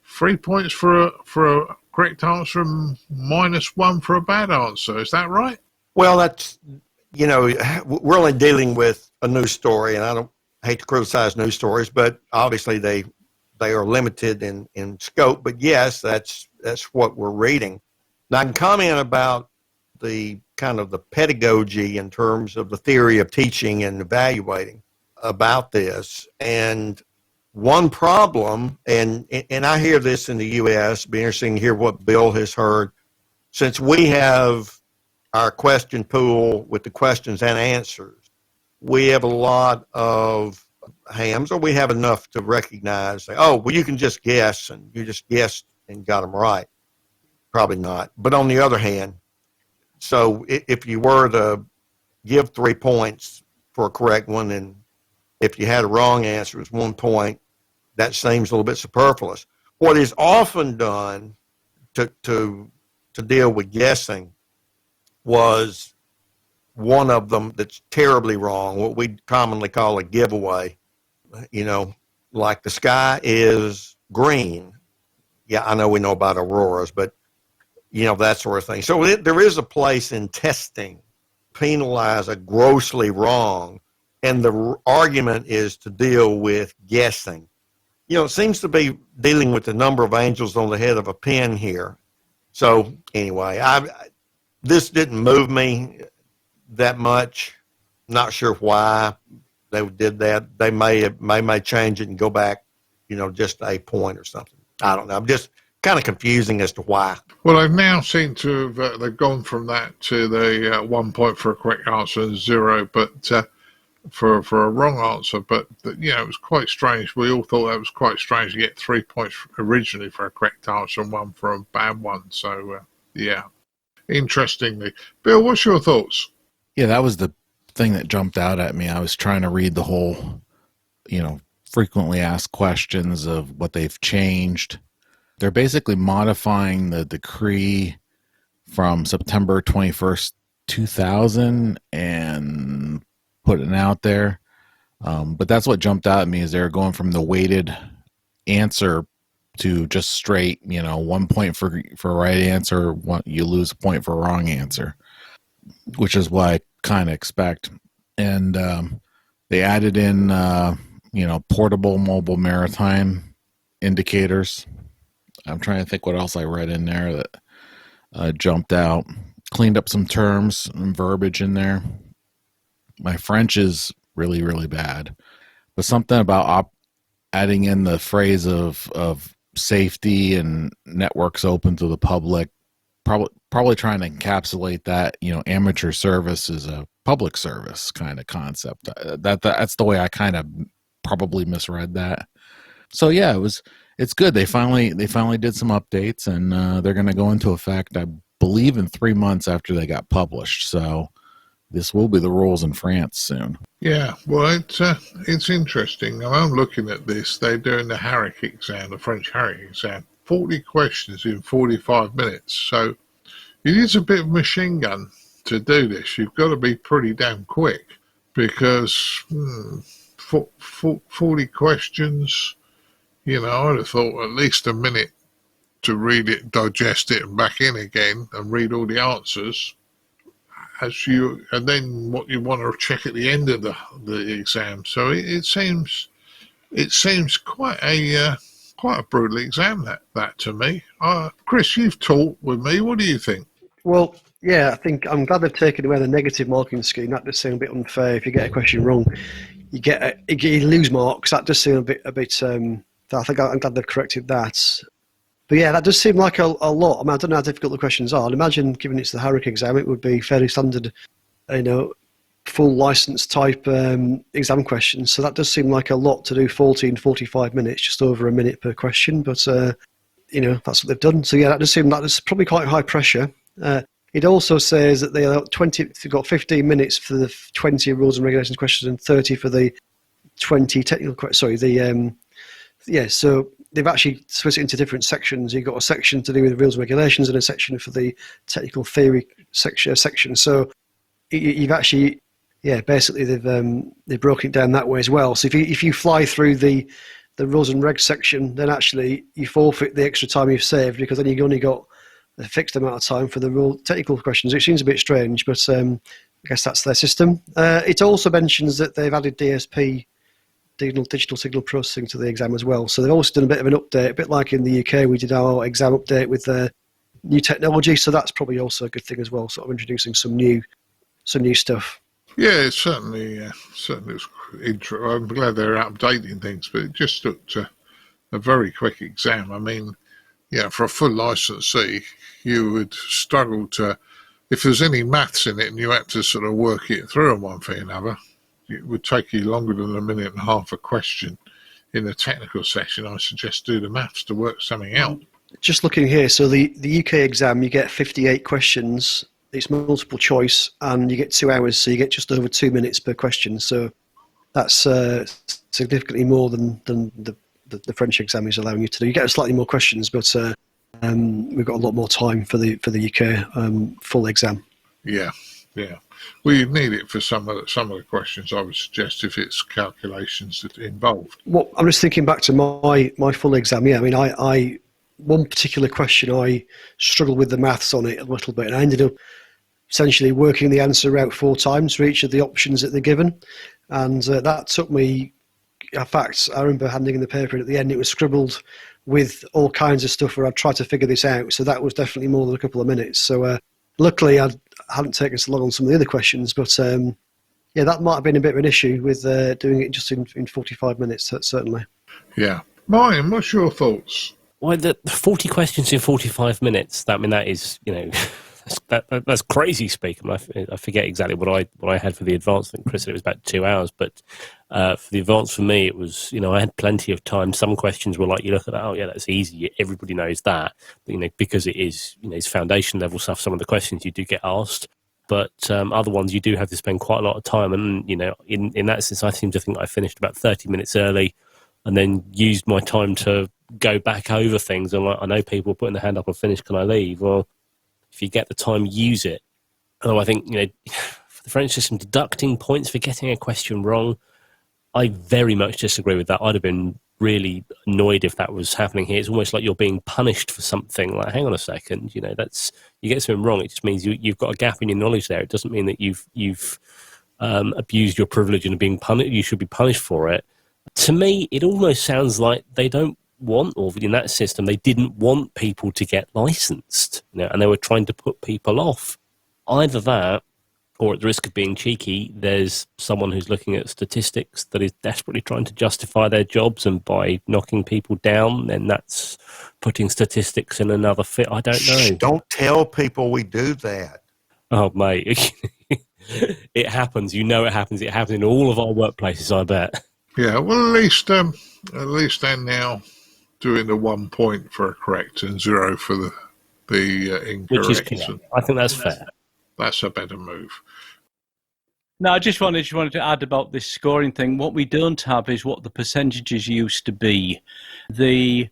3 points for a correct answer and -1 for a bad answer. Is that right? Well, that's, we're only dealing with a news story, and I don't hate to criticize news stories, but obviously they are limited in scope. But yes, that's what we're reading. Now, I can comment about the kind of the pedagogy in terms of the theory of teaching and evaluating about this. And one problem, and I hear this in the U.S., be interesting to hear what Bill has heard, since we have our question pool with the questions and answers, we have a lot of hams, or we have enough to recognize, you can just guess, and you just guessed and got them right. Probably not. But on the other hand, so if you were to give 3 points for a correct one, and if you had a wrong answer, it's 1 point, that seems a little bit superfluous. What is often done to deal with guessing was one of them that's terribly wrong, what we commonly call a giveaway. Like the sky is green. Yeah, I know we know about auroras, but that sort of thing. So there is a place in testing penalize a grossly wrong, and the argument is to deal with guessing. It seems to be dealing with the number of angels on the head of a pin here. So anyway, this didn't move me that much. Not sure why they did that. They may change it and go back, just a point or something. I don't know. I'm just kind of confusing as to why. Well, I've now seen to have they've gone from that to the 1 point for a correct answer and 0, but for a wrong answer. But it was quite strange. We all thought that was quite strange to get 3 points originally for a correct answer and 1 for a bad one. So yeah, interestingly, Bill, what's your thoughts? Yeah, that was the thing that jumped out at me. I was trying to read the whole, frequently asked questions of what they've changed. They're basically modifying the decree from September 21st, 2000 and putting it out there. But that's what jumped out at me is they're going from the weighted answer to just straight, 1 point for a right answer, you lose a point for a wrong answer, which is what I kind of expect. And they added in, portable mobile maritime indicators. I'm trying to think what else I read in there that jumped out. Cleaned up some terms and verbiage in there. My French is really, really bad. But something about adding in the phrase of safety and networks open to the public, probably trying to encapsulate that, amateur service is a public service kind of concept. That's the way I kind of probably misread that. So yeah, it's good. They finally did some updates, and they're going to go into effect, I believe, in 3 months after they got published. So this will be the rules in France soon. Yeah, well, it's interesting. I'm looking at this. They're doing the Harrick exam, the French Harrick exam. 40 questions in 45 minutes. So it is a bit of a machine gun to do this. You've got to be pretty damn quick because 40 questions You know, I'd have thought at least a minute to read it, digest it, and back in again and read all the answers. And then what you want to check at the end of the exam. So it seems quite a brutal exam that to me. Chris, you've taught with me. What do you think? Well, yeah, I think I'm glad they've taken away the negative marking scheme. That does seem a bit unfair. If you get a question wrong, you lose marks. That does seem a bit. I think I'm glad they've corrected that. But yeah, that does seem like a lot. I mean, I don't know how difficult the questions are. I'd imagine, given it's the HARIC exam, it would be fairly standard, full license type exam questions. So that does seem like a lot to do 45 minutes, just over a minute per question. But, that's what they've done. So yeah, that does seem like there's probably quite high pressure. It also says that they've got 15 minutes for the 20 rules and regulations questions and 30 for the 20 technical questions. So they've actually split it into different sections. You've got a section to do with rules and regulations and a section for the technical theory section. So you've actually, basically they've broken it down that way as well. So if you fly through the rules and regs section, then actually you forfeit the extra time you've saved, because then you've only got a fixed amount of time for the technical questions, which seems a bit strange, but I guess that's their system. It also mentions that they've added DSP, digital signal processing, to the exam as well. So they've also done a bit of an update, a bit like in the UK we did our exam update with new technology. So that's probably also a good thing as well, sort of introducing some new stuff. Yeah, it certainly was interesting. I'm glad they're updating things, but it just looked a very quick exam. I mean, for a full licensee, you would struggle to, if there's any maths in it and you had to sort of work it through on one thing or another, it would take you longer than a minute and a half a question. In the technical session, I suggest do the maths to work something out. Just looking here, so the UK exam, you get 58 questions. It's multiple choice, and you get 2 hours, so you get just over 2 minutes per question. So that's significantly more than the French exam is allowing you to do. You get slightly more questions, but we've got a lot more time for the UK full exam. Yeah. We need it for some of the questions. I would suggest, if it's calculations that involved. Well, I'm just thinking back to my full exam. Yeah, I mean, I one particular question I struggled with the maths on it a little bit, and I ended up essentially working the answer out 4 times for each of the options that they're given, and that took me. In fact, I remember handing in the paper, and at the end it was scribbled with all kinds of stuff where I tried to figure this out. So that was definitely more than a couple of minutes. So luckily I hadn't taken so long on some of the other questions, but that might have been a bit of an issue with doing it just in 45 minutes, certainly. Yeah. Martin, what's your thoughts? Well, the 40 questions in 45 minutes, that is, that's crazy speak. I mean, I forget exactly what I had for the advanced. I think Chris said it was about 2 hours, but for the advanced, for me, it was, I had plenty of time. Some questions were like, you look at that, oh yeah, that's easy. Everybody knows that, because it is, it's foundation level stuff. Some of the questions you do get asked, but other ones you do have to spend quite a lot of time. And, in that sense, I seem to think I finished about 30 minutes early and then used my time to go back over things. And I know people are putting their hand up and finish, can I leave? Well, if you get the time, use it. Although I think, for the French system, deducting points for getting a question wrong, I very much disagree with that. I'd have been really annoyed if that was happening here. It's almost like you're being punished for something. Like, hang on a second, you get something wrong. It just means you've got a gap in your knowledge there. It doesn't mean that you've abused your privilege and are being punished. You should be punished for it. To me, it almost sounds like they don't want, or in that system, they didn't want people to get licensed, and they were trying to put people off. Either that, or at the risk of being cheeky, there's someone who's looking at statistics that is desperately trying to justify their jobs, and by knocking people down, then that's putting statistics in another fit. I don't know. Don't tell people we do that. Oh, mate. It happens. It happens. It happens in all of our workplaces, I bet. Yeah, well, at least they're now doing the 1 point for a correct and 0 for the incorrect. Which is clear. I think that's fair. That's a better move. No, I just wanted to add about this scoring thing. What we don't have is what the percentages used to be. The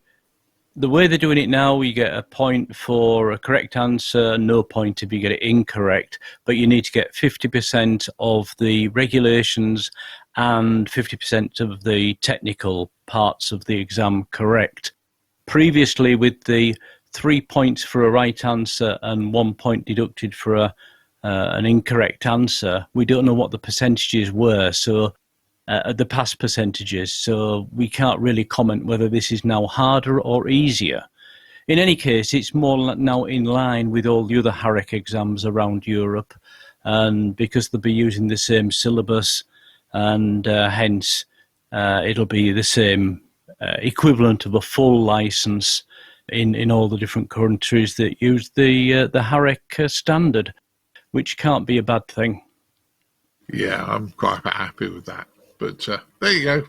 way they're doing it now, you get a point for a correct answer, no point if you get it incorrect, but you need to get 50% of the regulations and 50% of the technical parts of the exam correct. Previously, with the 3 points for a right answer and 1 point deducted for an incorrect answer, we don't know what the percentages were, so the past percentages, so we can't really comment whether this is now harder or easier. In any case, it's more now in line with all the other HAREC exams around Europe, and because they'll be using the same syllabus, and hence it'll be the same equivalent of a full license in all the different countries that use the HAREC standard, which can't be a bad thing. Yeah, I'm quite happy with that. But there you go.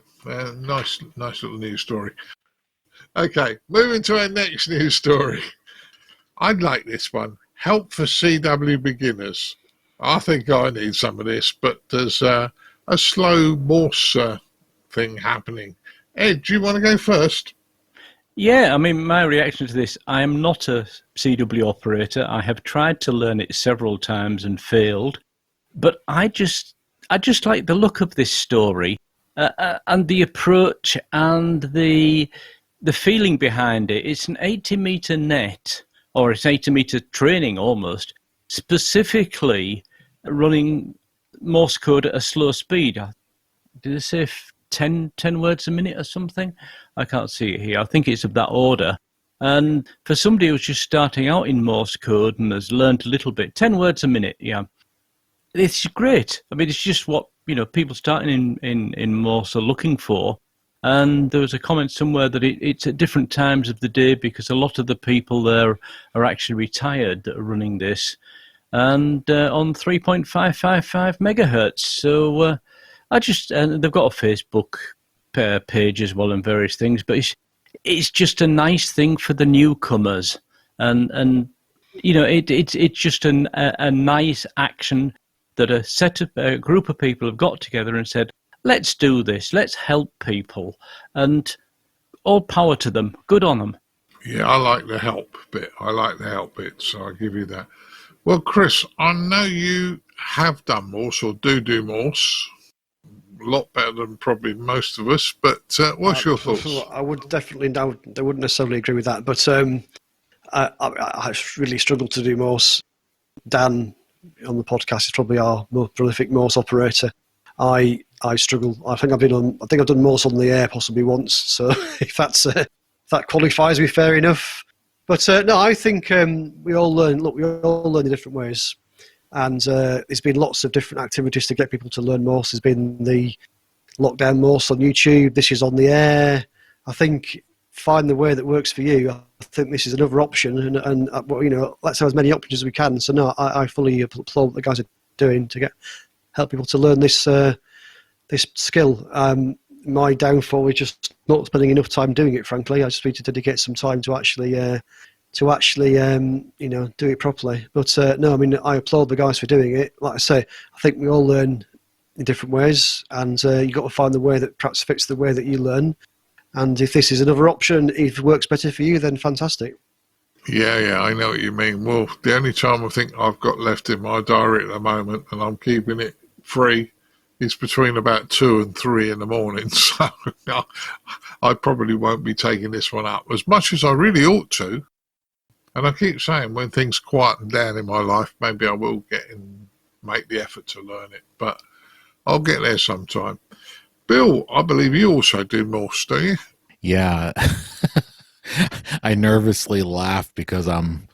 Nice little news story. Okay, moving to our next news story. I'd like this one. Help for CW beginners. I think I need some of this, but there's a slow Morse thing happening. Ed, do you want to go first? Yeah, I mean, my reaction to this, I am not a CW operator. I have tried to learn it several times and failed, but I just like the look of this story and the approach and the feeling behind it. It's an 80-meter net, or it's 80-meter training almost, specifically running Morse code at a slow speed. Did I say 10 words a minute or something? I can't see it here. I think it's of that order. And for somebody who's just starting out in Morse code and has learned a little bit, 10 words a minute, yeah. It's great. I mean, it's just what, people starting in Morse are looking for. And there was a comment somewhere that it's at different times of the day because a lot of the people there are actually retired that are running this, and on 3.555 megahertz. So they've got a Facebook page as well and various things, but it's just a nice thing for the newcomers, and it's just a nice action that a group of people have got together and said, let's do this, let's help people, and all power to them. Good on them. Yeah, I like the help bit. So I'll give you that. Well, Chris, I know you have done Morse or do Morse. A lot better than probably most of us, but what's your thoughts? I would definitely, I wouldn't necessarily agree with that, but I really struggled to do Morse. Dan on the podcast is probably our most prolific Morse operator. I struggle. I think I've done Morse on the air possibly once. So if that qualifies me, fair enough. But no, I think we all learn. Look, we all learn in different ways, and there's been lots of different activities to get people to learn Morse. There's been the lockdown Morse on YouTube. This is on the air. I think find the way that works for you. I think this is another option, and let's have as many options as we can. So no, I fully applaud what the guys are doing to help people to learn this skill. My downfall is just not spending enough time doing it. Frankly, I just need to dedicate some time to actually do it properly. But no, I mean, I applaud the guys for doing it. Like I say, I think we all learn in different ways, and you've got to find the way that perhaps fits the way that you learn. And if this is another option, if it works better for you, then fantastic. Yeah, I know what you mean. Well, the only time I think I've got left in my diary at the moment, and I'm keeping it free, is between about 2 and 3 in the morning. So I probably won't be taking this one up as much as I really ought to. And I keep saying when things quieten down in my life, maybe I will make the effort to learn it. But I'll get there sometime. Bill, I believe you also do Morse, do you? Yeah. I nervously laugh because I'm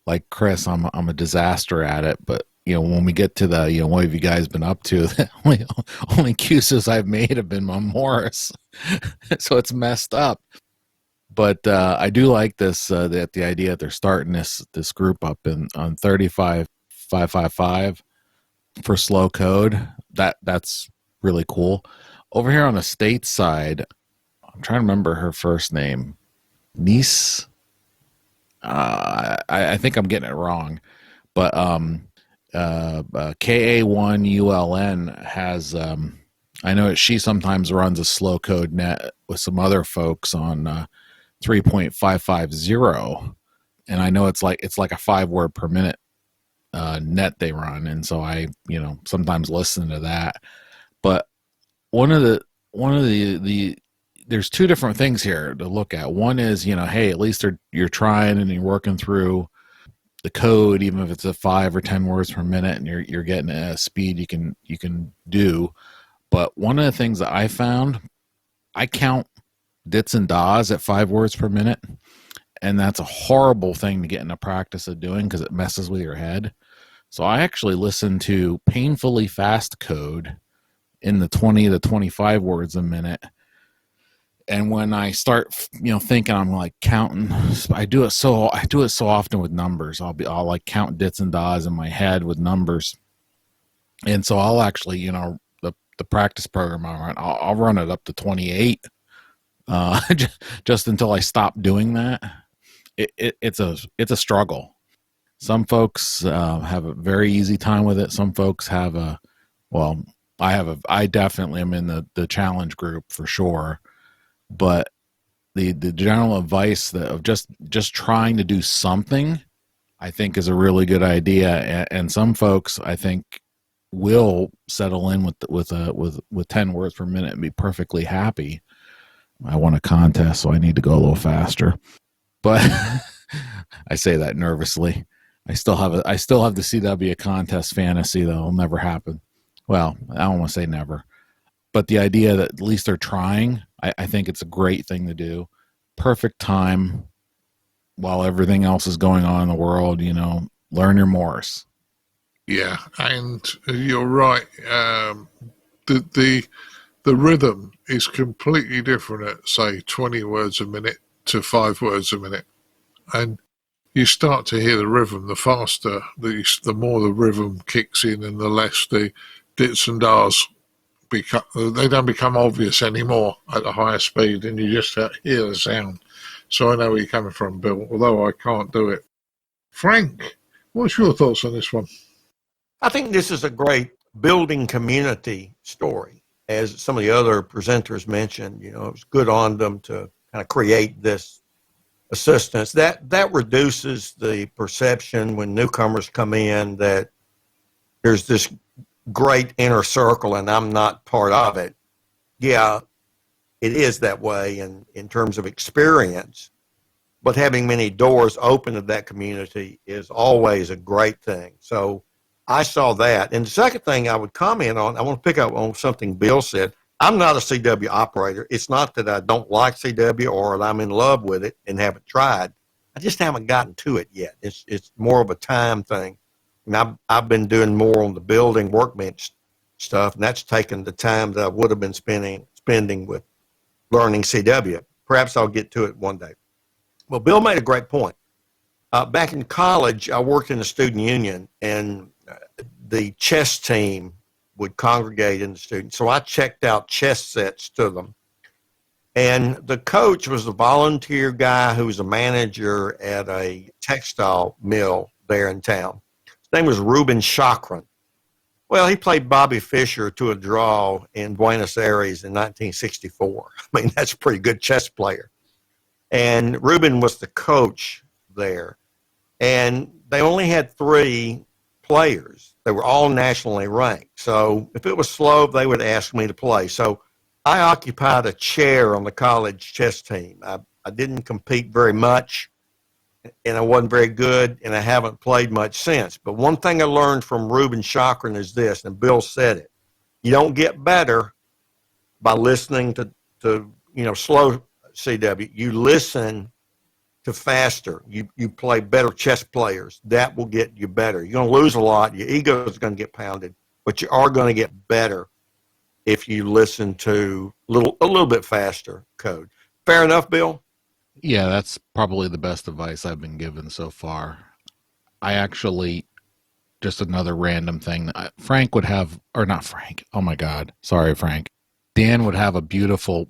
like Chris, I'm a disaster at it. But, when we get to the, what have you guys been up to? The only cues I've made have been on Morse. So it's messed up. But I do like this, the idea that they're starting this group up on 35555 for slow code. That's really cool. Over here on the state side, I'm trying to remember her first name. Niece. I think I'm getting it wrong, but KA1ULN has. I know she sometimes runs a slow code net with some other folks on 3.550, and I know it's like a 5-word per minute net they run, and so I sometimes listen to that. But one of the there's two different things here to look at. One is, hey, at least you're trying and you're working through the code, even if it's a 5 or 10 words per minute, and you're getting a speed you can do. But one of the things that I found, I count dits and dahs at 5 words per minute, and that's a horrible thing to get in the practice of doing because it messes with your head. So I actually listen to painfully fast code in the 20 to 25 words a minute. And when I start, thinking, I'm like counting. I do it so often with numbers. I'll like count dits and dahs in my head with numbers. And so I'll actually, the practice program I run, I'll run it up to 28, just until I stop doing that. It's a struggle. Some folks have a very easy time with it. Some folks have I definitely am in the challenge group for sure. But the general advice of just trying to do something, I think, is a really good idea. And some folks, I think, will settle in with 10 words per minute and be perfectly happy. I won a contest, so I need to go a little faster. But I say that nervously. I still have the CW contest fantasy that'll never happen. Well, I don't want to say never. But the idea that at least they're trying, I think it's a great thing to do. Perfect time while everything else is going on in the world, learn your Morse. Yeah, and you're right. The rhythm is completely different at, say, 20 words a minute to 5 words a minute. And you start to hear the rhythm. The faster, the more the rhythm kicks in, and the less the dits and dahs they don't become obvious anymore at a higher speed, and you just hear the sound. So I know where you're coming from, Bill, although I can't do it. Frank, what's your thoughts on this one? I think this is a great building community story. As some of the other presenters mentioned, it was good on them to kind of create this assistance. That reduces the perception when newcomers come in that there's this great inner circle and I'm not part of it. Yeah, it is that way in terms of experience, but having many doors open to that community is always a great thing. So I saw that. And the second thing I would comment on, I want to pick up on something Bill said. I'm not a CW operator. It's not that I don't like CW or that I'm in love with it and haven't tried. I just haven't gotten to it yet. It's more of a time thing. And I've been doing more on the building workbench stuff, and that's taken the time that I would have been spending with learning CW. Perhaps I'll get to it one day. Well, Bill made a great point. Back in college, I worked in the student union, and the chess team would congregate in the students. So I checked out chess sets to them. And the coach was a volunteer guy who was a manager at a textile mill there in town. His name was Reuben Chakran. Well, he played Bobby Fischer to a draw in Buenos Aires in 1964. I mean, that's a pretty good chess player. And Reuben was the coach there. And they only had 3 players. They were all nationally ranked. So if it was slow, they would ask me to play. So I occupied a chair on the college chess team. I didn't compete very much, and I wasn't very good, and I haven't played much since. But one thing I learned from Reuben Chakran is this, and Bill said it: you don't get better by listening to slow CW. You listen to faster. You play better chess players. That will get you better. You're going to lose a lot. Your ego is going to get pounded, but you are going to get better if you listen to a little bit faster code. Fair enough, Bill? Yeah, that's probably the best advice I've been given so far. I actually, just another random thing, Frank would have, or not Frank, oh my God, sorry, Frank. Dan would have a beautiful,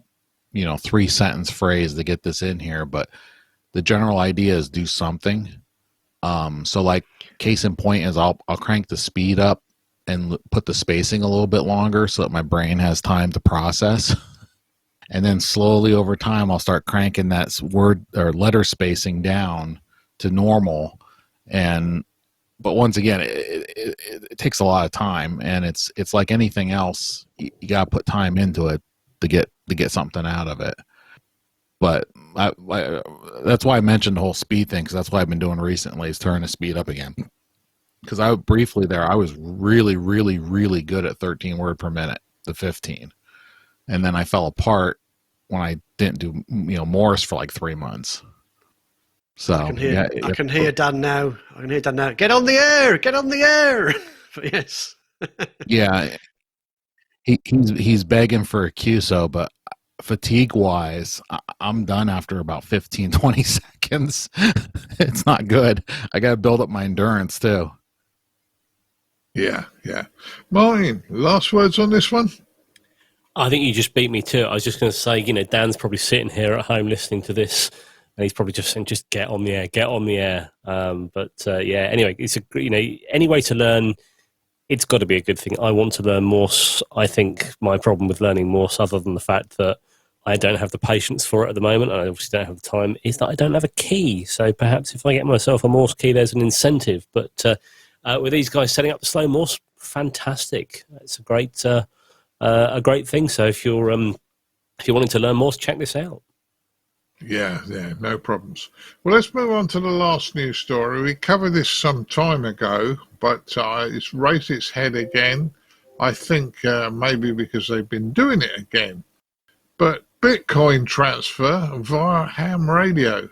3-sentence phrase to get this in here, but the general idea is do something. So like case in point is I'll crank the speed up and put the spacing a little bit longer so that my brain has time to process. And then slowly over time, I'll start cranking that word or letter spacing down to normal. And but once again, it takes a lot of time, and it's like anything else. You got to put time into it to get something out of it. But that's why I mentioned the whole speed thing, because that's what I've been doing recently, is turning the speed up again. Because I was really, really, really good at 13 word per minute, the 15, and then I fell apart when I didn't do Morse for like 3 months. So I can hear Dan now. Get on the air! Get on the air! But yes. Yeah, he's begging for a QSO, but fatigue wise, I'm done after about 15, 20 seconds. It's not good. I got to build up my endurance too. Yeah. Martin, last words on this one? I think you just beat me to it. I was just going to say, Dan's probably sitting here at home listening to this, and he's probably just saying, just get on the air. Anyway, it's any way to learn, it's got to be a good thing. I want to learn Morse. I think my problem with learning Morse, other than the fact that I don't have the patience for it at the moment, and I obviously don't have the time, is that I don't have a key. So perhaps if I get myself a Morse key, there's an incentive. But with these guys setting up the slow Morse, fantastic. It's a great thing. So if you're wanting to learn Morse, check this out. Yeah, no problems. Well, let's move on to the last news story. We covered this some time ago, but it's raised its head again. I think maybe because they've been doing it again. But Bitcoin transfer via ham radio.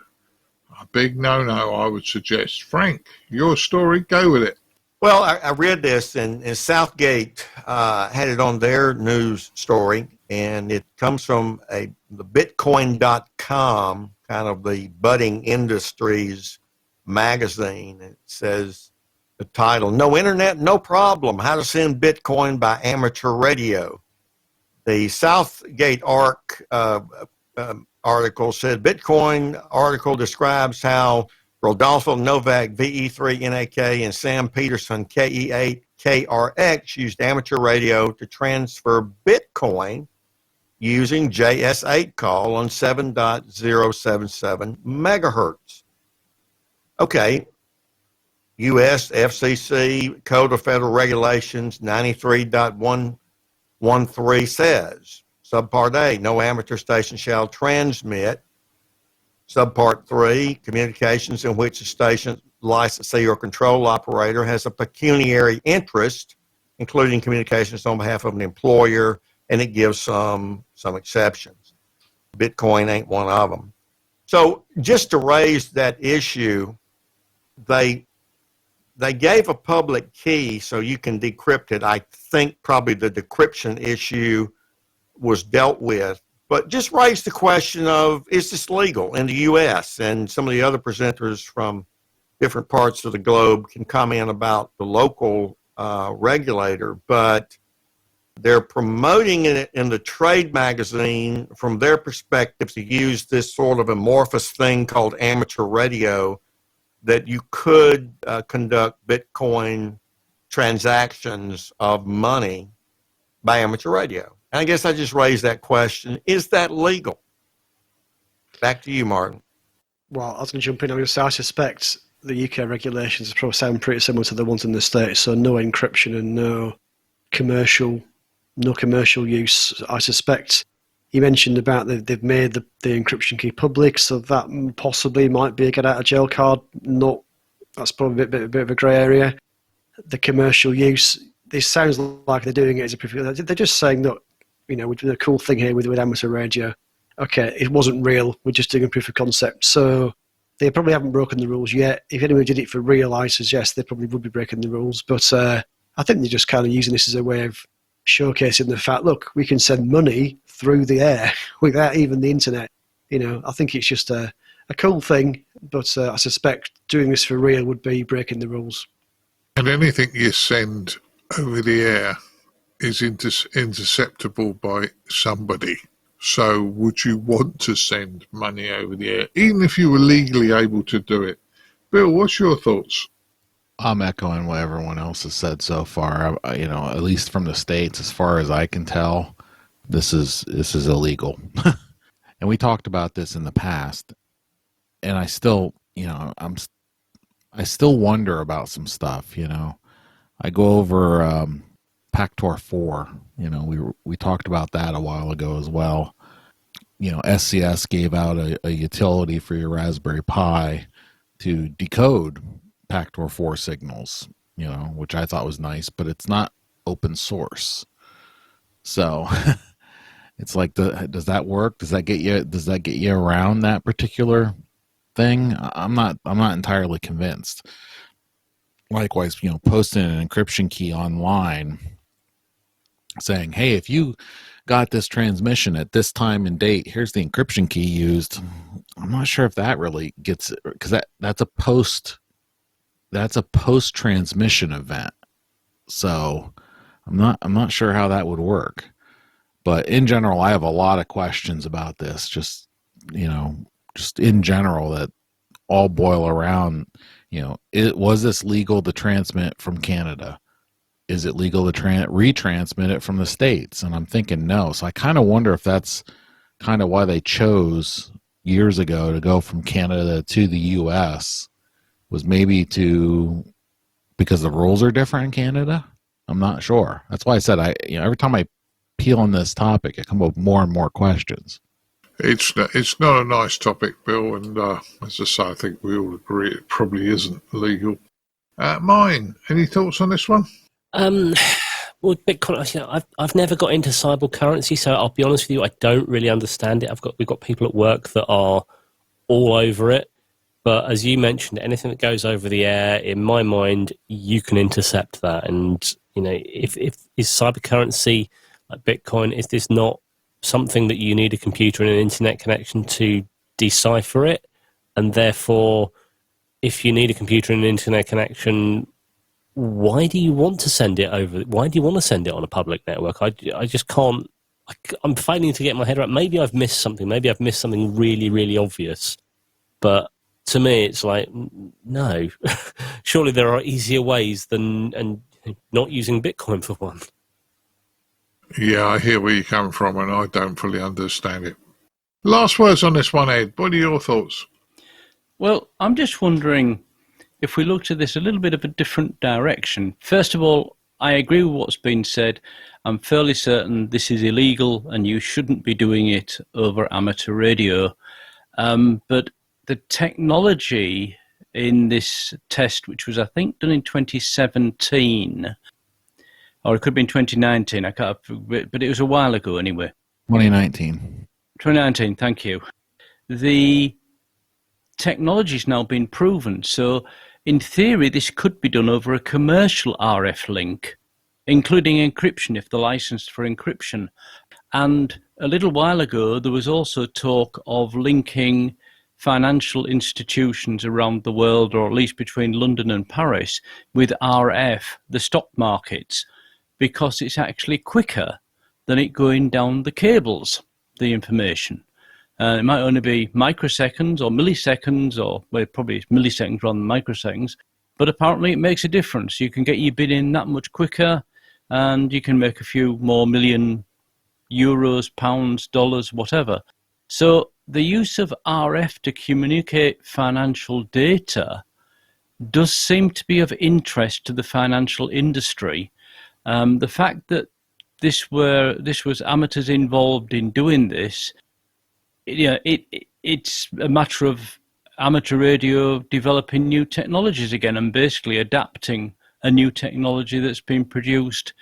A big no-no, I would suggest. Frank, your story, go with it. Well, I read this, and Southgate had it on their news story, and it comes from the Bitcoin.com, kind of the budding industries magazine. It says the title, "No Internet, No Problem, How to Send Bitcoin by Amateur Radio." The Southgate article said, Bitcoin article describes how Rodolfo Novak, VE3NAK, and Sam Peterson, KE8KRX, used amateur radio to transfer Bitcoin using JS8 call on 7.077 megahertz. Okay, U.S. FCC Code of Federal Regulations 93.113 says, Subpart A, no amateur station shall transmit. Subpart 3, communications in which a station licensee or control operator has a pecuniary interest, including communications on behalf of an employer, and it gives some exceptions. Bitcoin ain't one of them. So just to raise that issue, they gave a public key so you can decrypt it. I think probably the decryption issue was dealt with, but just raise the question of, is this legal in the U.S.? And some of the other presenters from different parts of the globe can comment about the local regulator, but they're promoting it in the trade magazine from their perspective to use this sort of amorphous thing called amateur radio, that you could conduct Bitcoin transactions of money by amateur radio. And I guess I just raised that question. Is that legal? Back to you, Martin. Well, I was going to jump in on this. I suspect the UK regulations probably sound pretty similar to the ones in the States. So no encryption and no commercial use. I suspect you mentioned about they've made the encryption key public, so that possibly might be a get out of jail card. That's probably a bit of a grey area. The commercial use, this sounds like they're doing it as a proof. They're just saying that, we're doing a cool thing here with amateur radio. Okay, it wasn't real. We're just doing a proof of concept. So they probably haven't broken the rules yet. If anyone did it for real, I suggest they probably would be breaking the rules. But I think they're just kind of using this as a way of showcasing the fact, look, we can send money through the air without even the internet. I think it's just a cool thing, but I suspect doing this for real would be breaking the rules. And anything you send over the air is interceptable by somebody. So would you want to send money over the air, even if you were legally able to do it? Bill, what's your thoughts? I'm echoing what everyone else has said so far. At least from the States, as far as I can tell, this is illegal. And we talked about this in the past, and I still, I I still wonder about some stuff. I go over Pactor 4. We talked about that a while ago as well. SCS gave out a utility for your Raspberry Pi to decode Pactor 4 signals, which I thought was nice, but it's not open source. So it's like, does that work? Does that get you around that particular thing? I'm not entirely convinced. Likewise, posting an encryption key online saying, hey, if you got this transmission at this time and date, here's the encryption key used. I'm not sure if that really gets it, because that's a post transmission event. So I'm not sure how that would work. But in general, I have a lot of questions about this. Just in general, that all boil around, was this legal to transmit from Canada? Is it legal to retransmit it from the States? And I'm thinking no. So I kind of wonder if that's kind of why they chose years ago to go from Canada to the U.S. was maybe because the rules are different in Canada. I'm not sure. That's why I said every time I peel on this topic, I come up with more and more questions. It's not a nice topic, Bill, and as I say, I think we all agree it probably isn't legal. Mine, any thoughts on this one? Well, Bitcoin. I've never got into cyber currency, so I'll be honest with you, I don't really understand it. We've got people at work that are all over it, but as you mentioned, anything that goes over the air, in my mind, you can intercept that. And if is cyber currency like Bitcoin, is this not something that you need a computer and an internet connection to decipher it? And therefore, if you need a computer and an internet connection, why do you want to send it over? Why do you want to send it on a public network? I just can't. I'm failing to get my head around. Maybe I've missed something. Maybe I've missed something really, really obvious. But to me, it's like, no. Surely there are easier ways than not using Bitcoin for one. Yeah, I hear where you're coming from, and I don't fully understand it. Last words on this one, Ed. What are your thoughts? Well, I'm just wondering if we looked at this a little bit of a different direction. First of all, I agree with what's been said. I'm fairly certain this is illegal and you shouldn't be doing it over amateur radio. But the technology in this test, which was, I think, done in 2017, or it could have been 2019, I can't, but it was a while ago anyway. 2019. 2019, thank you. The technology's now been proven, so in theory this could be done over a commercial RF link, including encryption if they're licensed for encryption. And a little while ago there was also talk of linking financial institutions around the world, or at least between London and Paris, with RF, the stock markets, because it's actually quicker than it going down the cables, the information. It might only be microseconds or milliseconds, or probably milliseconds rather than microseconds, but apparently it makes a difference. You can get your bid in that much quicker, and you can make a few more million euros, pounds, dollars, whatever. So the use of RF to communicate financial data does seem to be of interest to the financial industry. The fact that this was amateurs involved in doing this, it's a matter of amateur radio developing new technologies again and basically adapting a new technology that's been produced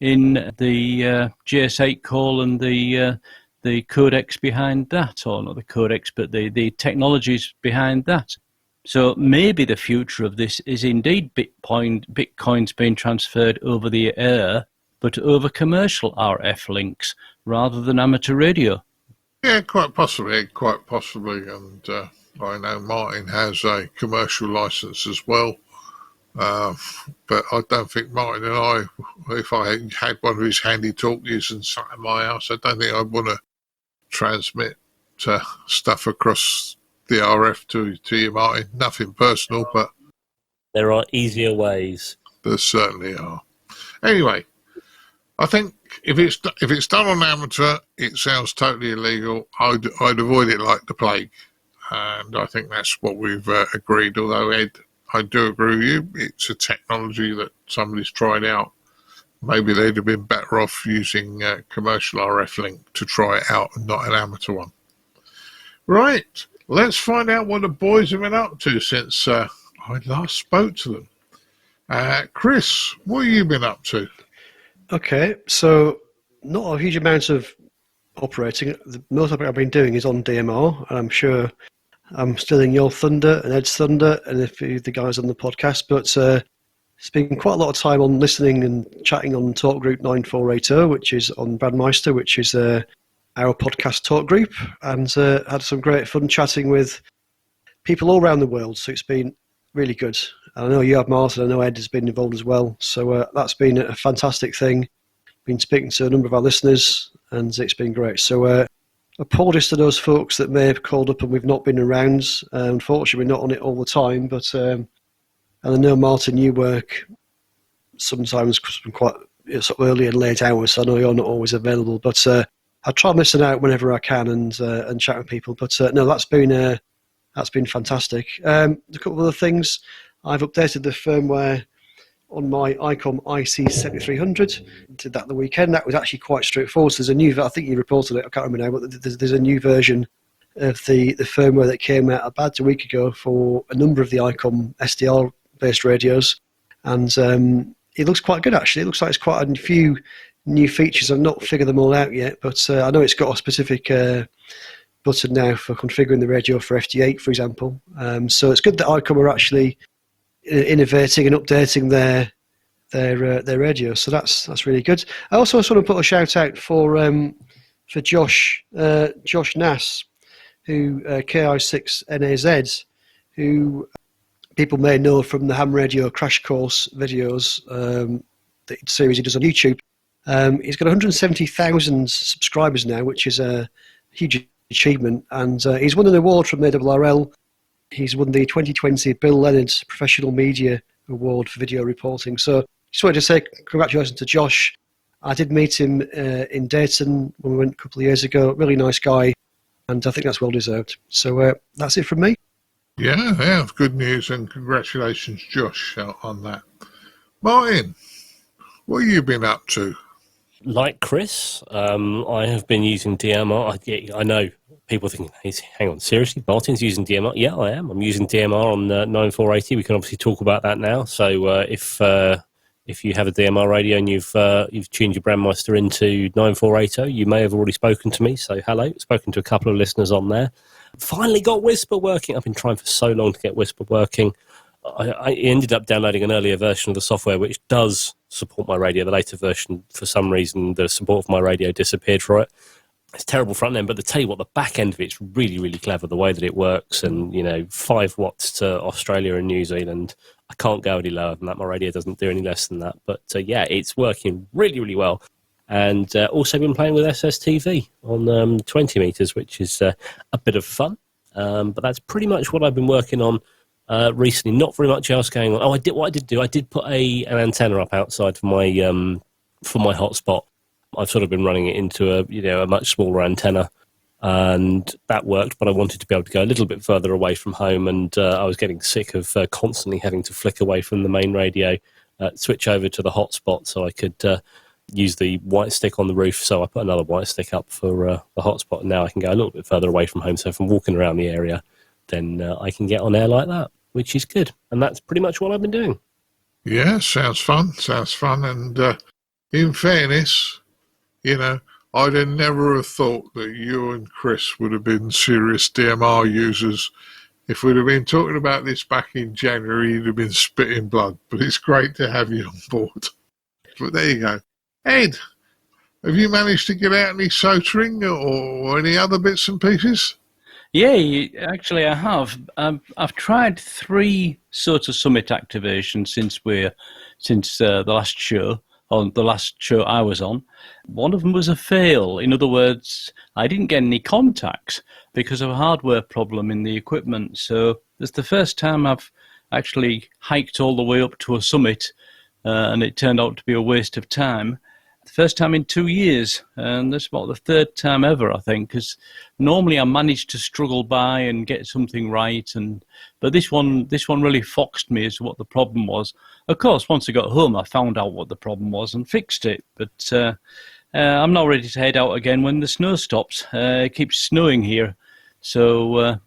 in the JS8 call and the codecs behind that, or not the codecs, but the technologies behind that. So maybe the future of this is indeed Bitcoin's being transferred over the air, but over commercial RF links rather than amateur radio. Yeah, quite possibly. And I know Martin has a commercial license as well. But I don't think Martin and I, if I had one of his handy talkies and sat in my house, I don't think I'd want to transmit stuff across the RF to you, Martin. Nothing personal, but there are easier ways. There certainly are. Anyway, I think if it's done on amateur, it sounds totally illegal. I'd avoid it like the plague, and I think that's what we've agreed. Although Ed, I do agree with you. It's a technology that somebody's tried out. Maybe they'd have been better off using commercial RF link to try it out and not an amateur one. Right, let's find out what the boys have been up to since I last spoke to them. Chris, what have you been up to? Okay, so not a huge amount of operating. The most I've been doing is on DMR, and I'm sure I'm stealing your thunder and Ed's thunder and a few of the guys on the podcast, but it's been quite a lot of time on listening and chatting on Talkgroup 9480, which is on Brandmeister, which is our podcast talk group, and had some great fun chatting with people all around the world, so it's been really good. I know you have, Martin, I know Ed has been involved as well, so that's been a fantastic thing. Been speaking to a number of our listeners, and it's been great. So apologies to those folks that may have called up and we've not been around. Unfortunately, we're not on it all the time, but and I know, Martin, you work sometimes quite sort of early and late hours, so I know you're not always available, but I try and listen out whenever I can and chat with people. But no, that's been fantastic. A couple of other things. I've updated the firmware on my ICOM IC7300. Did that the weekend. That was actually quite straightforward. So there's a new, I think you reported it, I can't remember now, but there's a new version of the firmware that came out about a week ago for a number of the ICOM SDR-based radios. And it looks quite good, actually. It looks like it's quite a few new features. I've not figured them all out yet, but I know it's got a specific button now for configuring the radio for FT8, for example. So it's good that ICOM are actually innovating and updating their radio, so that's really good. I also want to put a shout out for Josh Nass, who KI6NAZ, who people may know from the ham radio crash course videos, the series he does on YouTube. He's got 170,000 subscribers now, which is a huge achievement, and he's won an award from ARRL. He's won the 2020 Bill Leonard Professional Media Award for video reporting. So just wanted to say congratulations to Josh. I did meet him in Dayton when we went a couple of years ago. Really nice guy, and I think that's well deserved. So that's it from me. Yeah, good news, and congratulations, Josh, on that. Martin, what have you been up to? Like Chris, I have been using DMR. I know people think, hey, hang on, seriously? Martin's using DMR? Yeah, I am. I'm using DMR on 9480. We can obviously talk about that now. So if you have a DMR radio and you've tuned your Brandmeister into 9480, you may have already spoken to me. So hello, spoken to a couple of listeners on there. Finally got Whisper working. I've been trying for so long to get Whisper working. I ended up downloading an earlier version of the software which does support my radio. The later version, for some reason, the support of my radio disappeared for it. It's terrible front end, but to tell you what, the back end of it's really, really clever, the way that it works, and 5 watts to Australia and New Zealand. I can't go any lower than that. My radio doesn't do any less than that. But yeah, it's working really, really well. And also been playing with SSTV on 20 meters, which is a bit of fun. But that's pretty much what I've been working on recently. Not very much else going on. I did put an antenna up outside for my hotspot. I've sort of been running it into a much smaller antenna, and that worked. But I wanted to be able to go a little bit further away from home, and I was getting sick of constantly having to flick away from the main radio, switch over to the hotspot so I could use the white stick on the roof. So I put another white stick up for the hotspot, and now I can go a little bit further away from home. So if I'm walking around the area, then I can get on air like that, which is good. And that's pretty much what I've been doing. Yeah, sounds fun. And in fairness, I'd have never have thought that you and Chris would have been serious DMR users. If we'd have been talking about this back in January, you'd have been spitting blood. But it's great to have you on board. But there you go. Ed, have you managed to get out any soldering or any other bits and pieces? Yeah, actually I have. I've tried 3 sort of summit activations since the last show. On the last show I was on. One of them was a fail. In other words, I didn't get any contacts because of a hardware problem in the equipment. So it's the first time I've actually hiked all the way up to a summit, and it turned out to be a waste of time. The first time in 2 years, and that's about the third time ever, I think, because normally I manage to struggle by and get something right, but this one really foxed me as to what the problem was. Of course, once I got home, I found out what the problem was and fixed it, but I'm not ready to head out again when the snow stops. It keeps snowing here, so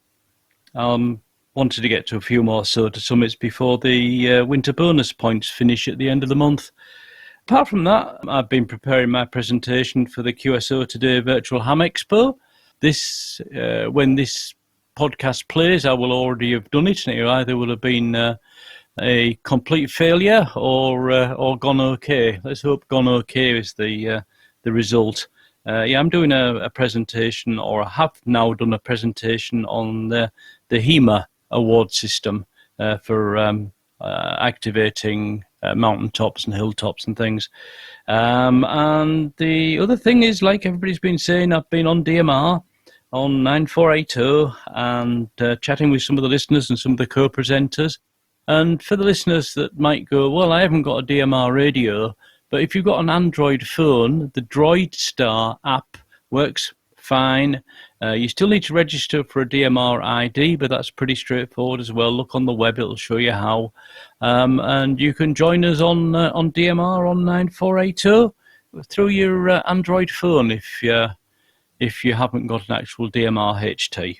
wanted to get to a few more SOTA summits before the winter bonus points finish at the end of the month. Apart from that, I've been preparing my presentation for the QSO Today Virtual Ham Expo. When this podcast plays, I will already have done it, and it either will have been a complete failure or gone okay. Let's hope gone okay is the result. I'm doing a presentation, or I have now done a presentation on the HEMA award system for activating mountaintops and hilltops and things. And the other thing is, like everybody's been saying, I've been on DMR on 9480 and chatting with some of the listeners and some of the co-presenters. And for the listeners that might go, well, I haven't got a DMR radio, but if you've got an Android phone, the Droid Star app works fine. You still need to register for a DMR ID, but that's pretty straightforward as well. Look on the web, it'll show you how. And you can join us on DMR on 9480 through your Android phone if you haven't got an actual DMR HT.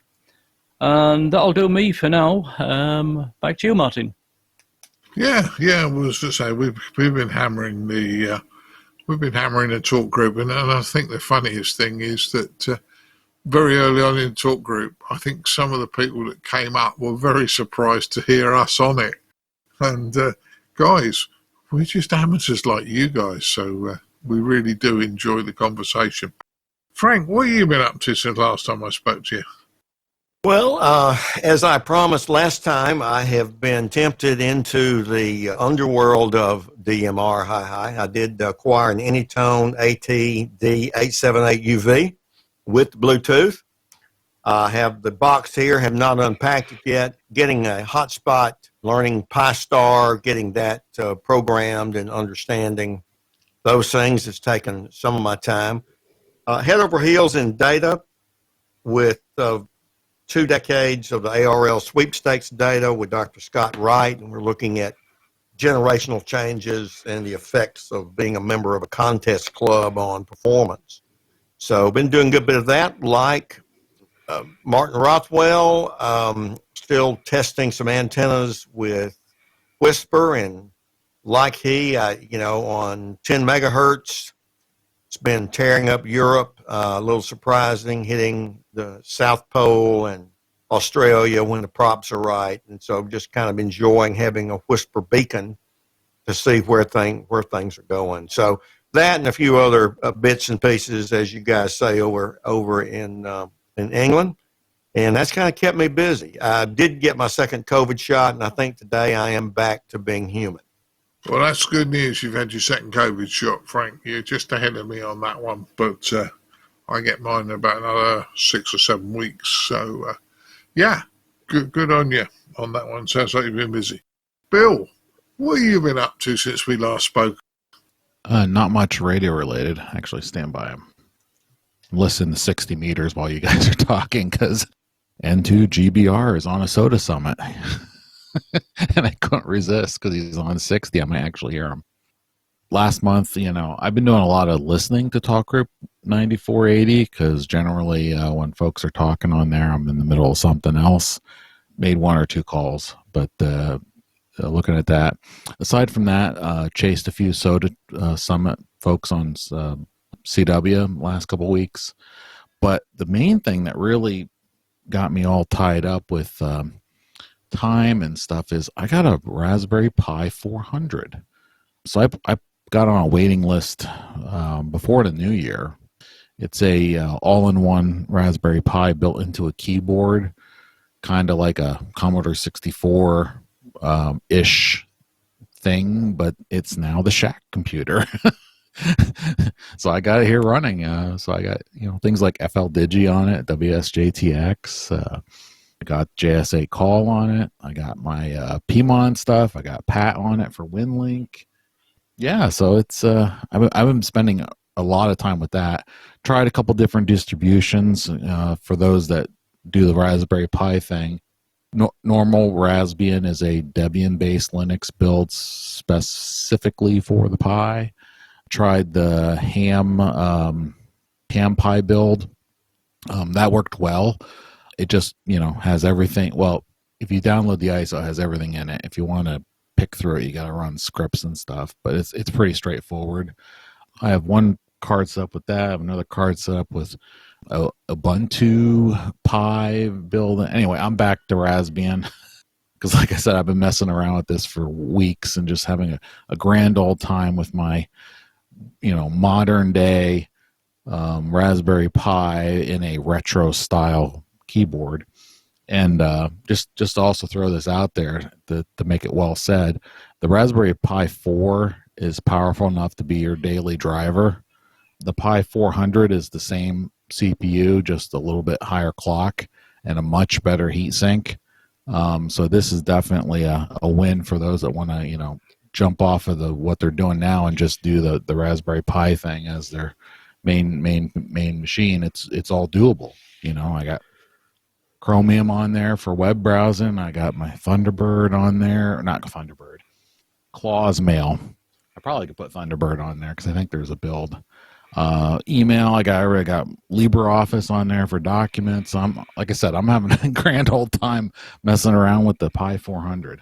And that'll do me for now. Back to you, Martin. Yeah. I was to say we've been hammering the talk group, and I think the funniest thing is that very early on in talk group, I think some of the people that came up were very surprised to hear us on it. And guys, we're just amateurs like you guys, so we really do enjoy the conversation. Frank, what have you been up to since last time I spoke to you? Well, as I promised last time, I have been tempted into the underworld of DMR. I did acquire an Anytone AT-D878UV with Bluetooth. I have the box here, have not unpacked it yet. Getting a hotspot, learning Pi-Star, getting that programmed and understanding those things has taken some of my time. Head over heels in data with 2 decades of the ARL sweepstakes data with Dr. Scott Wright, and we're looking at generational changes and the effects of being a member of a contest club on performance. So been doing a good bit of that, like Martin Rothwell, still testing some antennas with Whisper, and like on 10 megahertz, it's been tearing up Europe, a little surprising, hitting the South Pole and Australia when the props are right. And so just kind of enjoying having a Whisper beacon to see where things are going. So that and a few other bits and pieces, as you guys say, over in England. And that's kind of kept me busy. I did get my second COVID shot, and I think today I am back to being human. Well, that's good news. You've had your second COVID shot, Frank. You're just ahead of me on that one. But I get mine in about another 6 or 7 weeks. So, good on you on that one. Sounds like you've been busy. Bill, what have you been up to since we last spoke? Not much radio related. Actually, stand by. Listen to 60 meters while you guys are talking, because N2GBR is on a SOTA summit. And I couldn't resist because he's on 60. I might actually hear him. Last month, I've been doing a lot of listening to Talkgroup 9480 because generally when folks are talking on there, I'm in the middle of something else. Made 1 or 2 calls, but looking at that. Aside from that, chased a few SOTA summit folks on CW last couple weeks. But the main thing that really got me all tied up with time and stuff is I got a Raspberry Pi 400. So I got on a waiting list before the new year. It's a all-in-one Raspberry Pi built into a keyboard, kind of like a Commodore 64 ish thing, but it's now the Shack computer. So I got it here running. So I got things like FL Digi on it, WSJTX. I got JS8 Call on it. I got my PMON stuff. I got PAT on it for WinLink. Yeah, so it's I've been spending a lot of time with that. Tried a couple different distributions for those that do the Raspberry Pi thing. Normal Raspbian is a Debian-based Linux built specifically for the Pi. Tried the ham Pi build. That worked well. It just, has everything. Well, if you download the ISO, it has everything in it. If you want to pick through it, you got to run scripts and stuff, but it's pretty straightforward. I have one card set up with that. I have another card set up with Ubuntu Pi build. Anyway, I'm back to Raspbian because, like I said, I've been messing around with this for weeks and just having a grand old time with my, modern day Raspberry Pi in a retro style keyboard. And just to also throw this out there to make it well said, the Raspberry Pi 4 is powerful enough to be your daily driver. The Pi 400 is the same CPU, just a little bit higher clock and a much better heatsink. So this is definitely a win for those that want to, jump off of what they're doing now and just do the Raspberry Pi thing as their main machine. It's all doable. I got Chromium on there for web browsing. I got my Thunderbird on there. Not Thunderbird. Claws Mail. I probably could put Thunderbird on there because I think there's a build. Email. I already got LibreOffice on there for documents. Like I said, I'm having a grand old time messing around with the Pi 400.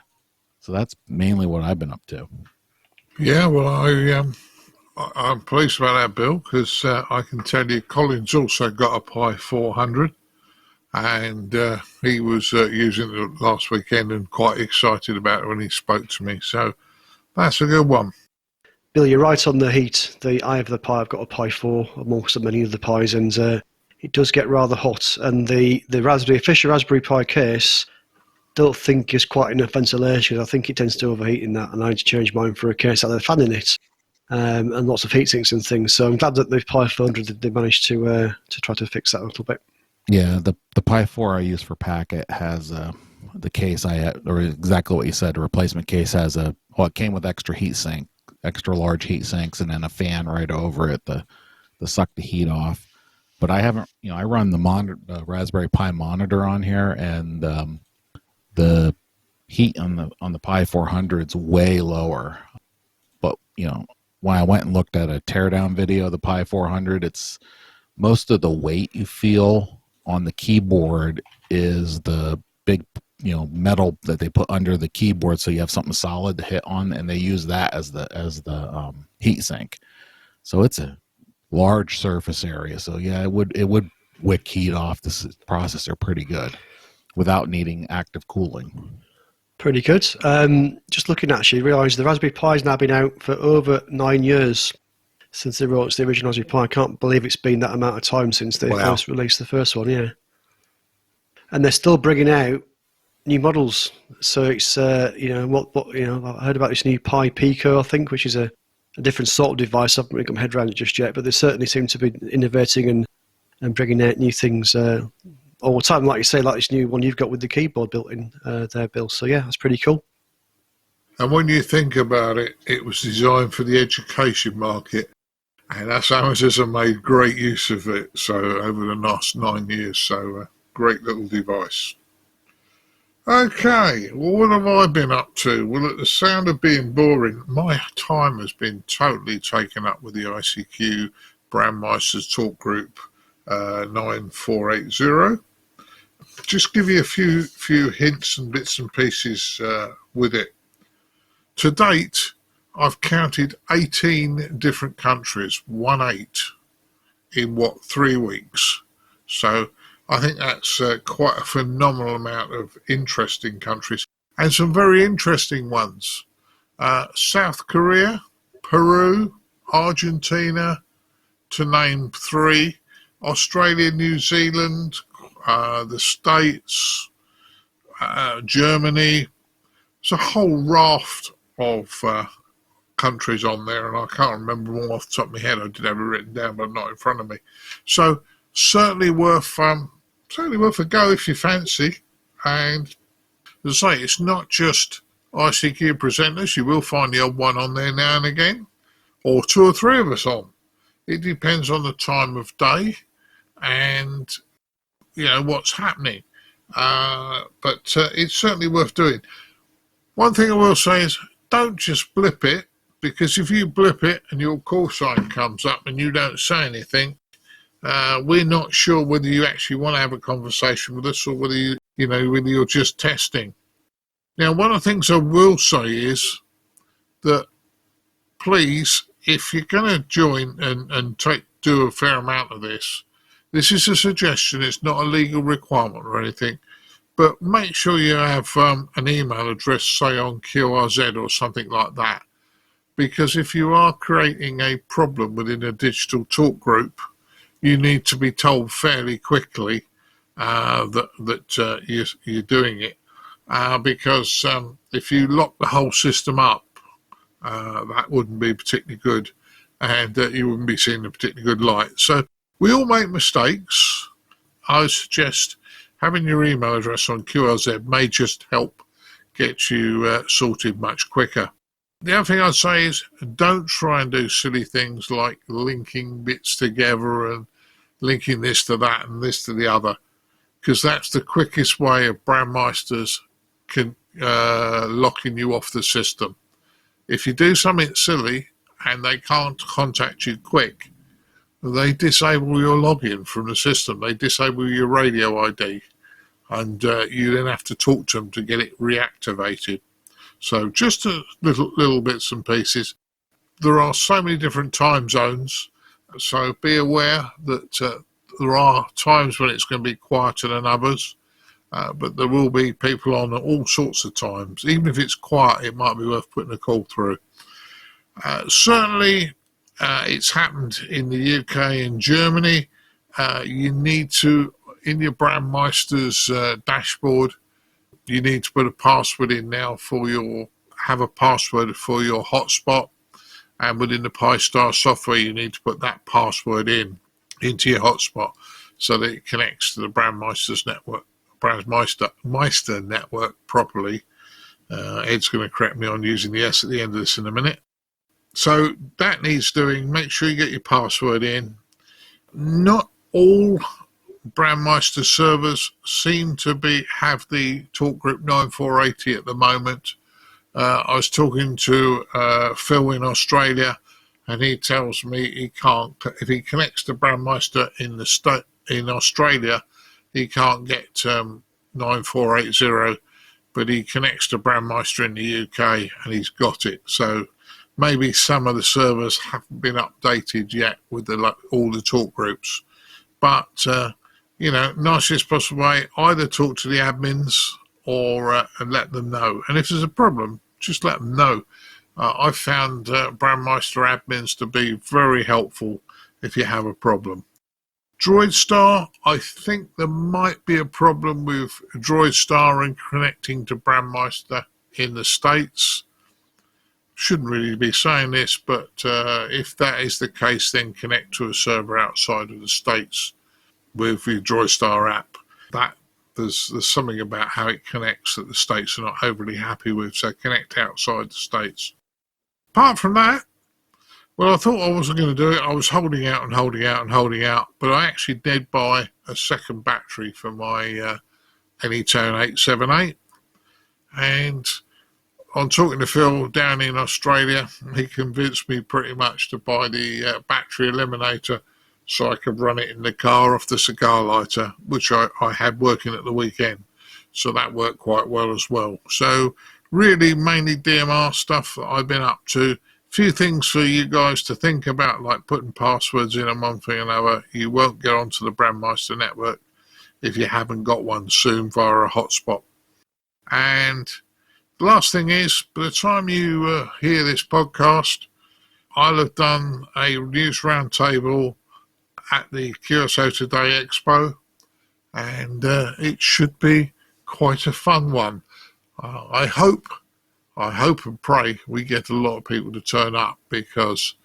So that's mainly what I've been up to. Yeah, well, I'm pleased about that, Bill, because I can tell you Colin's also got a Pi 400. And he was using it last weekend and quite excited about it when he spoke to me. So that's a good one. Bill, you're right on the heat. I have the Pi. I've got a Pi 4 amongst many of the Pis, and it does get rather hot. And the official Raspberry Pi case, don't think is quite enough ventilation. I think it tends to overheat in that, and I had to change mine for a case that had a fan in it, and lots of heat sinks and things. So I'm glad that the Pi 400 they managed to try to fix that a little bit. Yeah, the Pi 4 I use for Packet has the case I had, or exactly what you said. The replacement case has it came with extra large heat sinks, and then a fan right over it to suck the heat off. But I haven't, I run the Raspberry Pi monitor on here, and the heat on the Pi 400 is way lower. But when I went and looked at a teardown video of the Pi 400, it's most of the weight you feel on the keyboard is the big metal that they put under the keyboard, so you have something solid to hit on, and they use that as the heat sink. So it's a large surface area. So yeah, it would wick heat off the processor pretty good without needing active cooling. Pretty good. Just looking at you, realised the Raspberry Pi's now been out for over 9 years since they launched the original Raspberry Pi. I can't believe it's been that amount of time since they first released the first one, yeah. And they're still bringing out new models. So it's, I heard about this new Pi Pico, I think, which is a different sort of device. I haven't really got my head around it just yet, but they certainly seem to be innovating and bringing out new things all the time. Like you say, like this new one you've got with the keyboard built in there, Bill. So yeah, that's pretty cool. And when you think about it, it was designed for the education market. And us amateurs have made great use of it. So over the last 9 years, so great little device. Okay, well, what have I been up to? Well, at the sound of being boring, my time has been totally taken up with the ICQ Brandmeisters Talk Group 9480. Just give you a few hints and bits and pieces with it. To date, I've counted 18 different countries, 18, in 3 weeks. So I think that's quite a phenomenal amount of interesting countries and some very interesting ones. South Korea, Peru, Argentina, to name 3, Australia, New Zealand, the States, Germany. It's a whole raft of countries on there, and I can't remember them all off the top of my head. I did have it written down, but not in front of me. So certainly worth a go if you fancy. And as I say, it's not just ICQ presenters. You will find the odd one on there now and again, or 2 or 3 of us on. It depends on the time of day and, what's happening. But it's certainly worth doing. One thing I will say is don't just blip it, because if you blip it and your call sign comes up and you don't say anything, we're not sure whether you actually want to have a conversation with us or whether whether you're just testing. Now, one of the things I will say is that please, if you're going to join and do a fair amount of this is a suggestion. It's not a legal requirement or anything, but make sure you have an email address, say on QRZ or something like that, because if you are creating a problem within a digital talk group, you need to be told fairly quickly that you're doing it, because if you lock the whole system up, that wouldn't be particularly good, and you wouldn't be seen in a particularly good light. So we all make mistakes. I suggest having your email address on QRZ may just help get you sorted much quicker. The other thing I'd say is don't try and do silly things like linking bits together and linking this to that and this to the other, because that's the quickest way of brandmeisters locking you off the system. If you do something silly and they can't contact you quick, they disable your login from the system. They disable your radio ID, and you then have to talk to them to get it reactivated. So just a little bits and pieces. There are so many different time zones, so be aware that there are times when it's going to be quieter than others, but there will be people on at all sorts of times. Even if it's quiet, it might be worth putting a call through. Certainly, it's happened in the UK and Germany. You need to, in your Brandmeister's dashboard, you need to put a password in now have a password for your hotspot. And within the Pi-Star software, you need to put that password into your hotspot so that it connects to the Brandmeister's network, Brandmeister network properly. Ed's going to correct me on using the S at the end of this in a minute. So that needs doing. Make sure you get your password in. Not all Brandmeister servers seem to have the Talkgroup 9480 at the moment. I was talking to Phil in Australia, and he tells me he can't. If he connects to Brandmeister in Australia, he can't get 9480, but he connects to Brandmeister in the UK, and he's got it. So maybe some of the servers haven't been updated yet with all the talk groups. But, nicest possible way, either talk to the admins or and let them know. And if there's a problem, just let them know. I've found Brandmeister admins to be very helpful if you have a problem. DroidStar, I think there might be a problem with DroidStar and connecting to Brandmeister in the States. Shouldn't really be saying this, but if that is the case, then connect to a server outside of the States with the DroidStar app. There's something about how it connects that the States are not overly happy with, so connect outside the States. Apart from that, well, I thought I wasn't going to do it. I was holding out, but I actually did buy a second battery for my Anytone 878, and on talking to Phil down in Australia, he convinced me pretty much to buy the battery eliminator so I could run it in the car off the cigar lighter, which I had working at the weekend. So that worked quite well as well. So really mainly DMR stuff that I've been up to. Few things for you guys to think about, like putting passwords in and one thing and another. You won't get onto the Brandmeister network if you haven't got one soon via a hotspot. And the last thing is, by the time you hear this podcast, I'll have done a news roundtable at the Curacao Today Expo, and it should be quite a fun one. I hope and pray we get a lot of people to turn up, because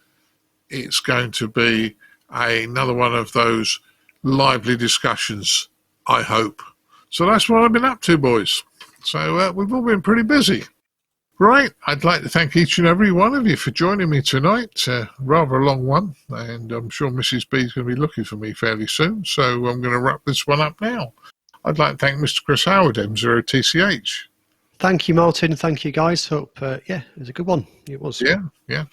it's going to be another one of those lively discussions, I hope. So that's what I've been up to, boys. So we've all been pretty busy. Right, I'd like to thank each and every one of you for joining me tonight. Rather a long one, and I'm sure Mrs. B is going to be looking for me fairly soon, so I'm going to wrap this one up now. I'd like to thank Mr. Chris Howard, M0TCH. Thank you, Martin. Thank you, guys. Hope, it was a good one. It was. Yeah.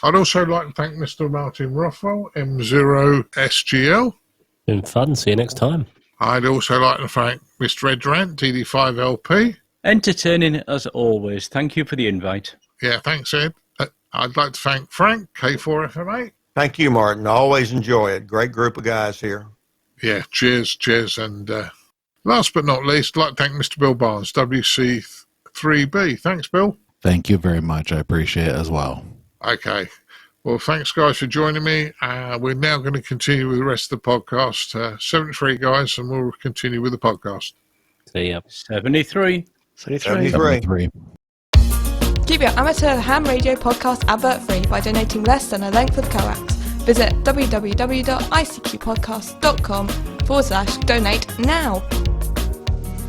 I'd also like to thank Mr. Martin Rothwell, M0SGL. Been fun. See you next time. I'd also like to thank Mr. Ed Durrant DD5LP. Entertaining as always. Thank you for the invite. Yeah, thanks, Ed. I'd like to thank Frank, K4FMA. Thank you, Martin. Always enjoy it. Great group of guys here. Yeah, cheers. And last but not least, I'd like to thank Mr. Bill Barnes, WC3B. Thanks, Bill. Thank you very much. I appreciate it as well. Okay. Well, thanks, guys, for joining me. We're now going to continue with the rest of the podcast. 73, guys, and we'll continue with the podcast. See ya. 73. 73. Keep your amateur ham radio podcast advert free by donating less than a length of coax. Visit www.icqpodcast.com/donate now.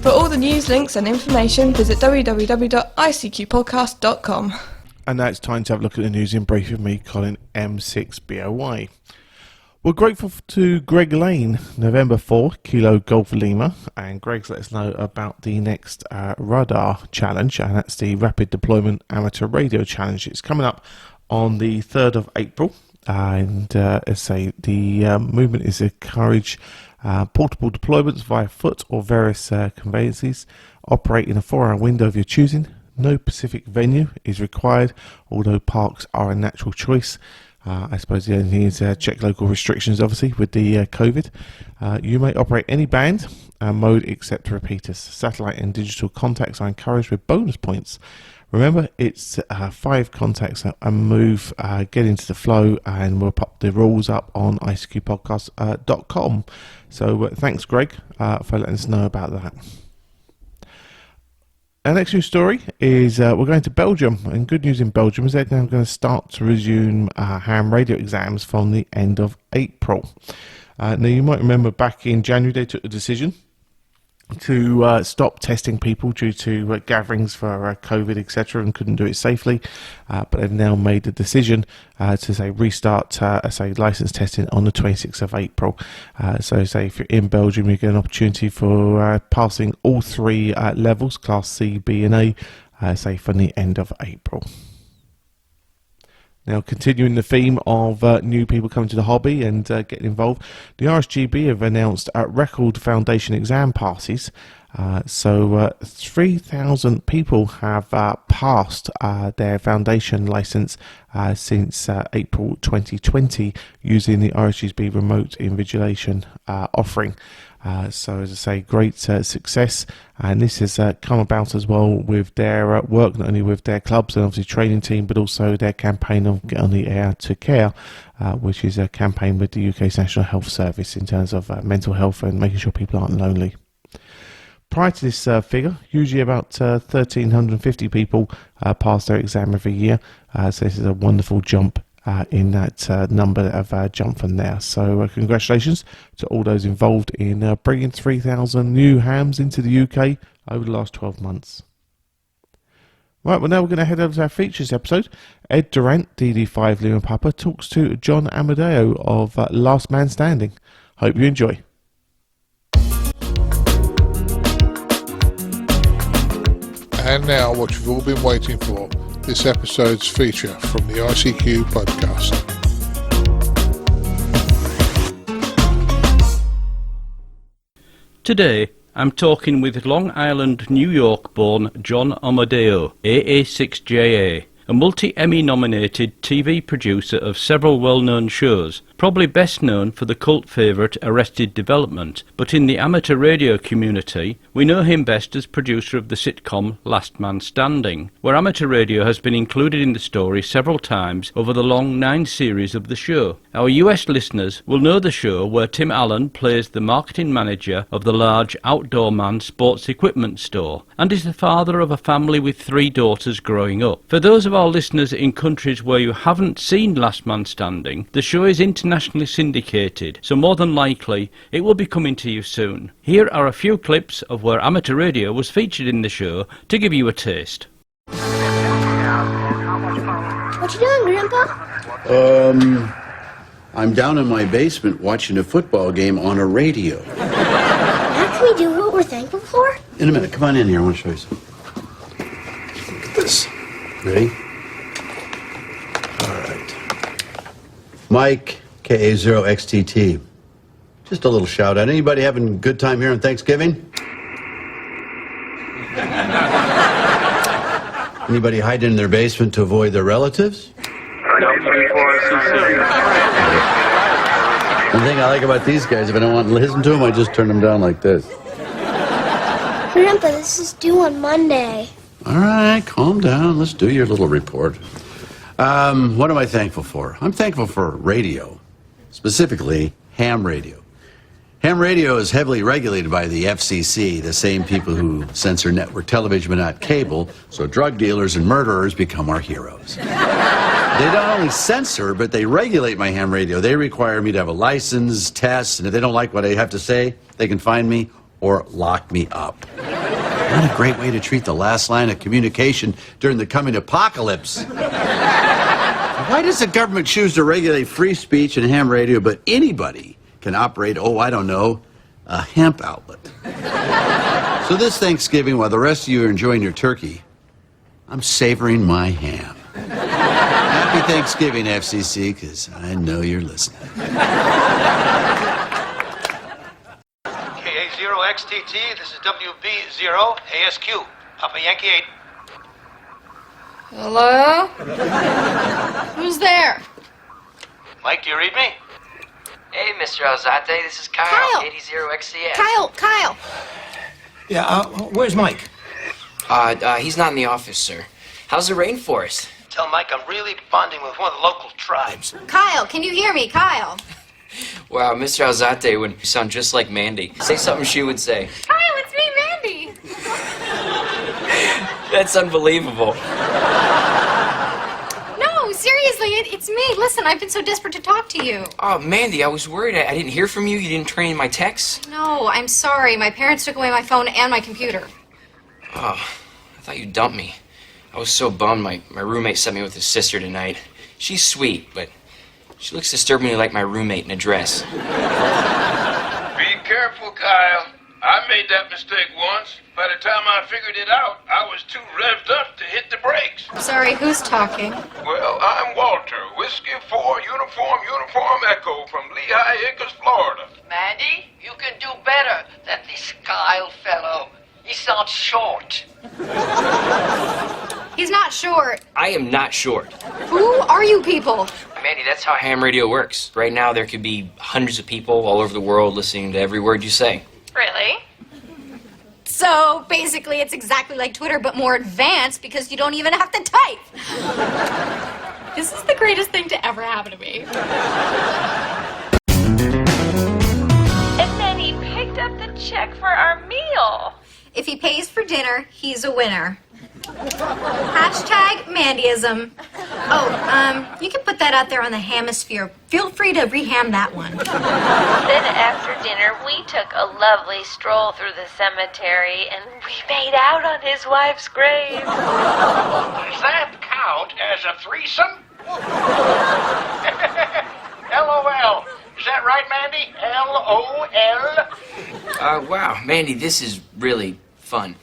For all the news, links and information, visit www.icqpodcast.com. And now it's time to have a look at the news in brief with me, Colin, M6BOY. We're grateful to Greg Lane, November 4, Kilo Golf Lima, and Greg's let us know about the next Radar Challenge, and that's the Rapid Deployment Amateur Radio Challenge. It's coming up on the 3rd of April, and as I say, the movement is encourage portable deployments via foot or various conveyances, operate in a 4-hour window of your choosing. No specific venue is required, although parks are a natural choice. I suppose the only thing is check local restrictions, obviously, with the COVID. You may operate any band mode except repeaters. Satellite and digital contacts are encouraged with bonus points. Remember, it's 5 contacts and move, get into the flow, and we'll pop the rules up on ICQPodcast.com. So thanks, Greg, for letting us know about that. Our next news story is we're going to Belgium, and good news in Belgium is they're now going to start to resume ham radio exams from the end of April. Now, you might remember back in January they took the decision to stop testing people due to gatherings for COVID, etc., and couldn't do it safely. But they've now made the decision to say restart, license testing on the 26th of April. So, say if you're in Belgium, you get an opportunity for passing all 3 levels, Class C, B, and A, say from the end of April. Now, continuing the theme of new people coming to the hobby and getting involved, the RSGB have announced record foundation exam passes. So 3,000 people have passed their foundation license since April 2020 using the RSGB remote invigilation offering. So, as I say, great success, and this has come about as well with their work, not only with their clubs and obviously training team, but also their campaign of Get on the Air to Care, which is a campaign with the UK's National Health Service in terms of mental health and making sure people aren't lonely. Prior to this figure, usually about 1,350 people pass their exam every year, so this is a wonderful jump in that number that have jumped from there. So congratulations to all those involved in bringing 3,000 new hams into the UK over the last 12 months. Right, well, now we're going to head over to our features episode. Ed Durrant DD5LP talks to John Amodeo of Last Man Standing. Hope you enjoy. And now what you've all been waiting for, this episode's feature from the ICQ podcast. Today, I'm talking with Long Island, New York-born John Amodeo, AA6JA, a multi-Emmy nominated TV producer of several well-known shows, probably best known for the cult favourite Arrested Development, but in the amateur radio community, we know him best as producer of the sitcom Last Man Standing, where amateur radio has been included in the story several times over the long 9 series of the show. Our US listeners will know the show where Tim Allen plays the marketing manager of the large Outdoor Man sports equipment store, and is the father of a family with 3 daughters growing up. For those of our listeners in countries where you haven't seen Last Man Standing, the show is internationally syndicated, so more than likely it will be coming to you soon. Here are a few clips of where amateur radio was featured in the show to give you a taste. What you doing, Grandpa? I'm down in my basement watching a football game on a radio. Now can we do what we're thankful for? In a minute, come on in here. I want to show you something. Look at this. Ready? All right. Mike, KA0XTT. Just a little shout out. Anybody having a good time here on Thanksgiving? Anybody hiding in their basement to avoid their relatives? The thing I like about these guys, if I don't want to listen to them, I just turn them down like this. Grandpa, this is due on Monday. All right, calm down. Let's do your little report. What am I thankful for? I'm thankful for radio, specifically ham radio. Ham radio is heavily regulated by the FCC, the same people who censor network television but not cable, so drug dealers and murderers become our heroes. They not only censor, but they regulate my ham radio. They require me to have a license, tests, and if they don't like what I have to say, they can fine me or lock me up. What a great way to treat the last line of communication during the coming apocalypse. Why does the government choose to regulate free speech and ham radio, but anybody can operate, I don't know, a hemp outlet? So this Thanksgiving, while the rest of you are enjoying your turkey, I'm savoring my ham. Happy Thanksgiving, FCC, because I know you're listening. KA0XTT, this is WB0 ASQ, Papa Yankee 8. Hello? Who's there? Mike, do you read me? Hey, Mr. Alzate, this is Kyle. 80XCS. Kyle! Yeah, where's Mike? He's not in the office, sir. How's the rainforest? Tell Mike I'm really bonding with one of the local tribes. Kyle, can you hear me? Kyle! Wow, Mr. Alzate would sound just like Mandy. Say something she would say. Kyle, it's me, Mandy! That's unbelievable. No, seriously, it's me. Listen, I've been so desperate to talk to you. Oh, Mandy, I was worried. I didn't hear from you. You didn't turn in my texts. No, I'm sorry. My parents took away my phone and my computer. Oh, I thought you dumped me. I was so bummed. My roommate sent me with his sister tonight. She's sweet, but she looks disturbingly like my roommate in a dress. Be careful, Kyle. I made that mistake once. By the time I figured it out, I was too revved up to hit the brakes. Sorry, who's talking? Well, I'm Walter. Whiskey 4, uniform Echo from Lehigh Acres, Florida. Mandy, you can do better than this Kyle fellow. He sounds short. He's not short. I am not short. Who are you people? Mandy, that's how ham radio works. Right now, there could be hundreds of people all over the world listening to every word you say. Really? So basically, it's exactly like Twitter, but more advanced because you don't even have to type. This is the greatest thing to ever happen to me. And then he picked up the check for our meal. If he pays for dinner, he's a winner. Hashtag Mandyism. Oh, you can put that out there on the hamisphere. Feel free to reham that one. Then after dinner, we took a lovely stroll through the cemetery and we made out on his wife's grave. Does that count as a threesome? LOL. Is that right, Mandy? LOL? Wow, Mandy, this is really fun.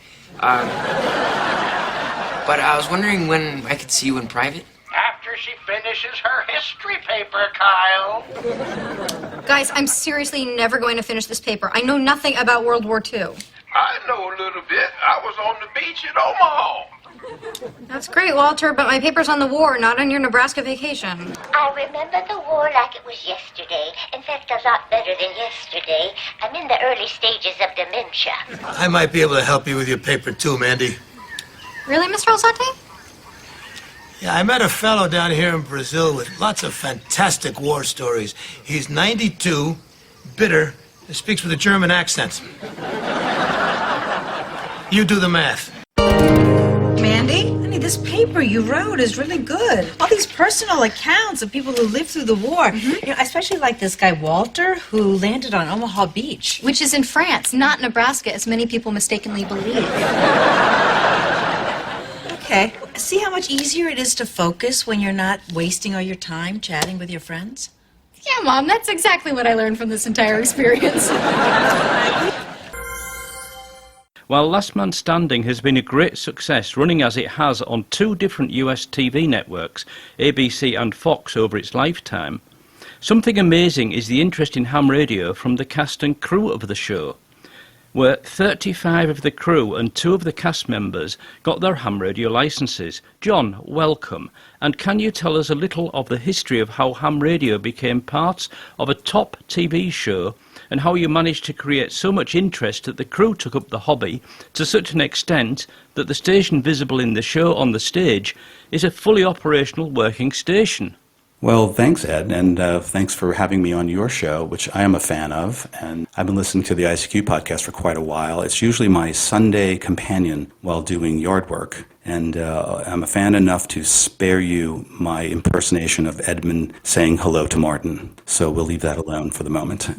But I was wondering when I could see you in private. After she finishes her history paper, Kyle. Guys, I'm seriously never going to finish this paper. I know nothing about World War II. I know a little bit. I was on the beach in Omaha. That's great, Walter, but my paper's on the war, not on your Nebraska vacation. I remember the war like it was yesterday. In fact, a lot better than yesterday. I'm in the early stages of dementia. I might be able to help you with your paper too, Mandy. Really, Mr. Alzate? Yeah, I met a fellow down here in Brazil with lots of fantastic war stories. He's 92, bitter, and speaks with a German accent. You do the math. Mandy, honey, this paper you wrote is really good. All these personal accounts of people who lived through the war. You know, I especially like this guy, Walter, who landed on Omaha Beach. Which is in France, not Nebraska, as many people mistakenly believe. Okay, See how much easier it is to focus when you're not wasting all your time chatting with your friends? Yeah, Mom, that's exactly what I learned from this entire experience. While Last Man Standing has been a great success, running as it has on 2 different US TV networks, ABC and Fox, over its lifetime, something amazing is the interest in ham radio from the cast and crew of the show, where 35 of the crew and 2 of the cast members got their ham radio licenses. John, welcome. And can you tell us a little of the history of how ham radio became part of a top TV show, and how you managed to create so much interest that the crew took up the hobby to such an extent that the station visible in the show on the stage is a fully operational working station? Well, thanks, Ed, and thanks for having me on your show, which I am a fan of, and I've been listening to the ICQ podcast for quite a while. It's usually my Sunday companion while doing yard work, and I'm a fan enough to spare you my impersonation of Edmund saying hello to Martin, so we'll leave that alone for the moment.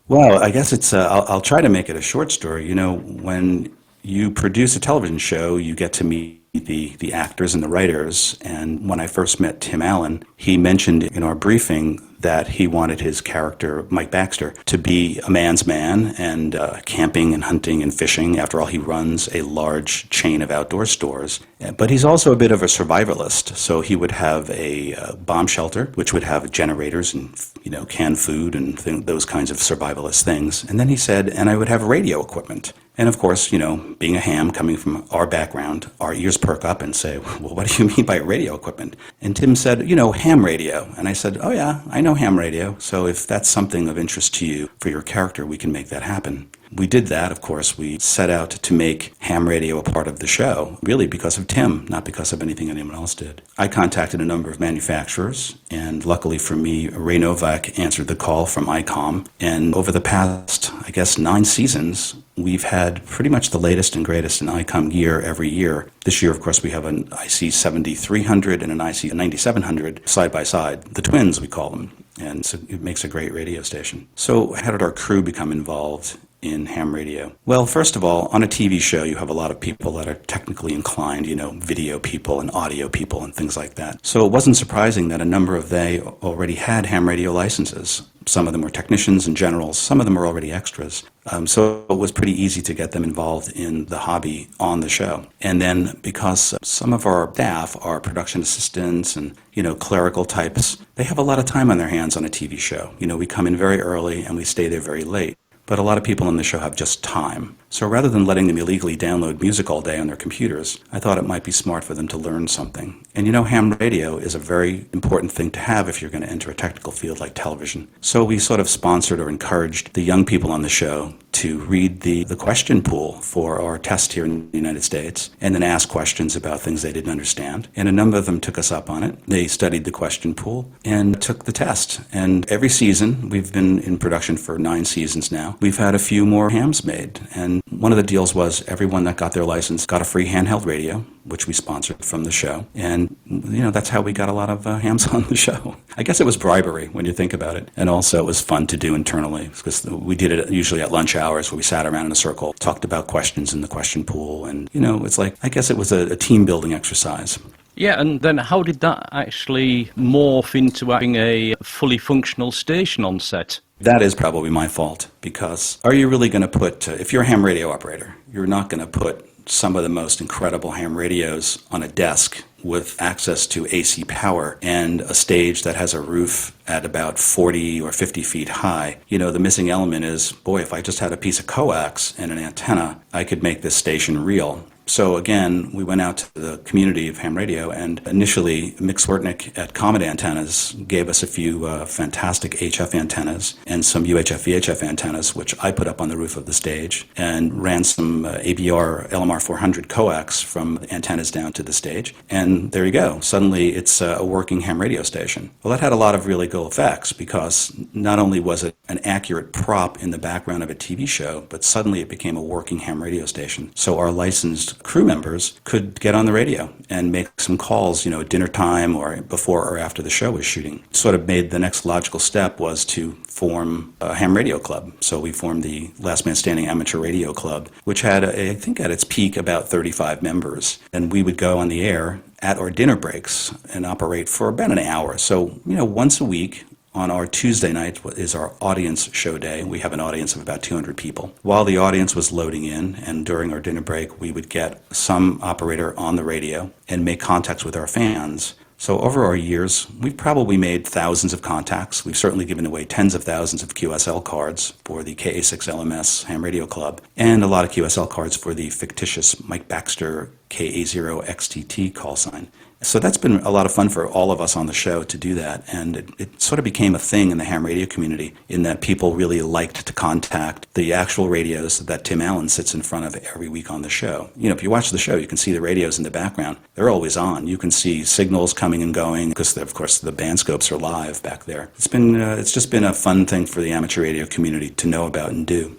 Well, I guess it's, I'll try to make it a short story. You know, when you produce a television show, you get to meet the actors and the writers. And when I first met Tim Allen, he mentioned in our briefing that he wanted his character, Mike Baxter, to be a man's man and camping and hunting and fishing. After all, he runs a large chain of outdoor stores. But he's also a bit of a survivalist. So he would have a bomb shelter, which would have generators and, you know, canned food and those kinds of survivalist things. And then he said, and I would have radio equipment. And of course, you know, being a ham coming from our background, our ears perk up and say, well, what do you mean by radio equipment? And Tim said, you know, ham radio. And I said, oh yeah, I know ham radio. So if that's something of interest to you for your character, we can make that happen. We did that, of course. We set out to make ham radio a part of the show, really because of Tim, not because of anything anyone else did. I contacted a number of manufacturers, and luckily for me, Ray Novak answered the call from ICOM. And over the past, I guess, 9 seasons, we've had pretty much the latest and greatest in ICOM gear every year. This year, of course, we have an IC7300 and an IC9700 side by side. The twins, we call them. And so it makes a great radio station. So how did our crew become involved in ham radio? Well, first of all, on a TV show, you have a lot of people that are technically inclined, you know, video people and audio people and things like that. So it wasn't surprising that a number of they already had ham radio licenses. Some of them were technicians and generals. Some of them were already extras. So it was pretty easy to get them involved in the hobby on the show. And then because some of our staff are production assistants and, you know, clerical types, they have a lot of time on their hands on a TV show. You know, we come in very early and we stay there very late. But a lot of people on the show have just time. So rather than letting them illegally download music all day on their computers, I thought it might be smart for them to learn something. And you know, ham radio is a very important thing to have if you're going to enter a technical field like television. So we sort of sponsored or encouraged the young people on the show to read the question pool for our test here in the United States and then ask questions about things they didn't understand. And a number of them took us up on it. They studied the question pool and took the test. And every season, we've been in production for 9 seasons now, we've had a few more hams made. And one of the deals was everyone that got their license got a free handheld radio, which we sponsored from the show. And, you know, that's how we got a lot of hams on the show. I guess it was bribery when you think about it. And also it was fun to do internally because we did it usually at lunch hours where we sat around in a circle, talked about questions in the question pool. And, you know, it's like, I guess it was a team building exercise. Yeah, and then how did that actually morph into having a fully functional station on set? That is probably my fault, because are you really going to put, if you're a ham radio operator, you're not going to put some of the most incredible ham radios on a desk with access to AC power and a stage that has a roof at about 40 or 50 feet high. You know, the missing element is, boy, if I just had a piece of coax and an antenna, I could make this station real. So again, we went out to the community of ham radio, and initially Mick Swertnick at Comet Antennas gave us a few fantastic HF antennas and some UHF VHF antennas, which I put up on the roof of the stage, and ran some ABR LMR 400 coax from antennas down to the stage. And there you go. Suddenly it's a working ham radio station. Well, that had a lot of really cool effects, because not only was it an accurate prop in the background of a TV show, but suddenly it became a working ham radio station. So our licensed crew members could get on the radio and make some calls, at dinner time or before or after the show was shooting. Sort of made the next logical step was to form a ham radio club. So we formed the Last Man Standing Amateur Radio Club, which had, I think at its peak, about 35 members. And we would go on the air at our dinner breaks and operate for about an hour. So, once a week, on our Tuesday night is our audience show day. We have an audience of about 200 people. While the audience was loading in and during our dinner break, we would get some operator on the radio and make contacts with our fans. So over our years, we've probably made thousands of contacts. We've certainly given away tens of thousands of QSL cards for the KA6LMS Ham Radio Club and a lot of QSL cards for the fictitious Mike Baxter KA0XTT call sign. So that's been a lot of fun for all of us on the show to do that, and it sort of became a thing in the ham radio community in that people really liked to contact the actual radios that Tim Allen sits in front of every week on the show. If you watch the show, you can see the radios in the background. They're always on. You can see signals coming and going because, of course, the band scopes are live back there. It's just been a fun thing for the amateur radio community to know about and do.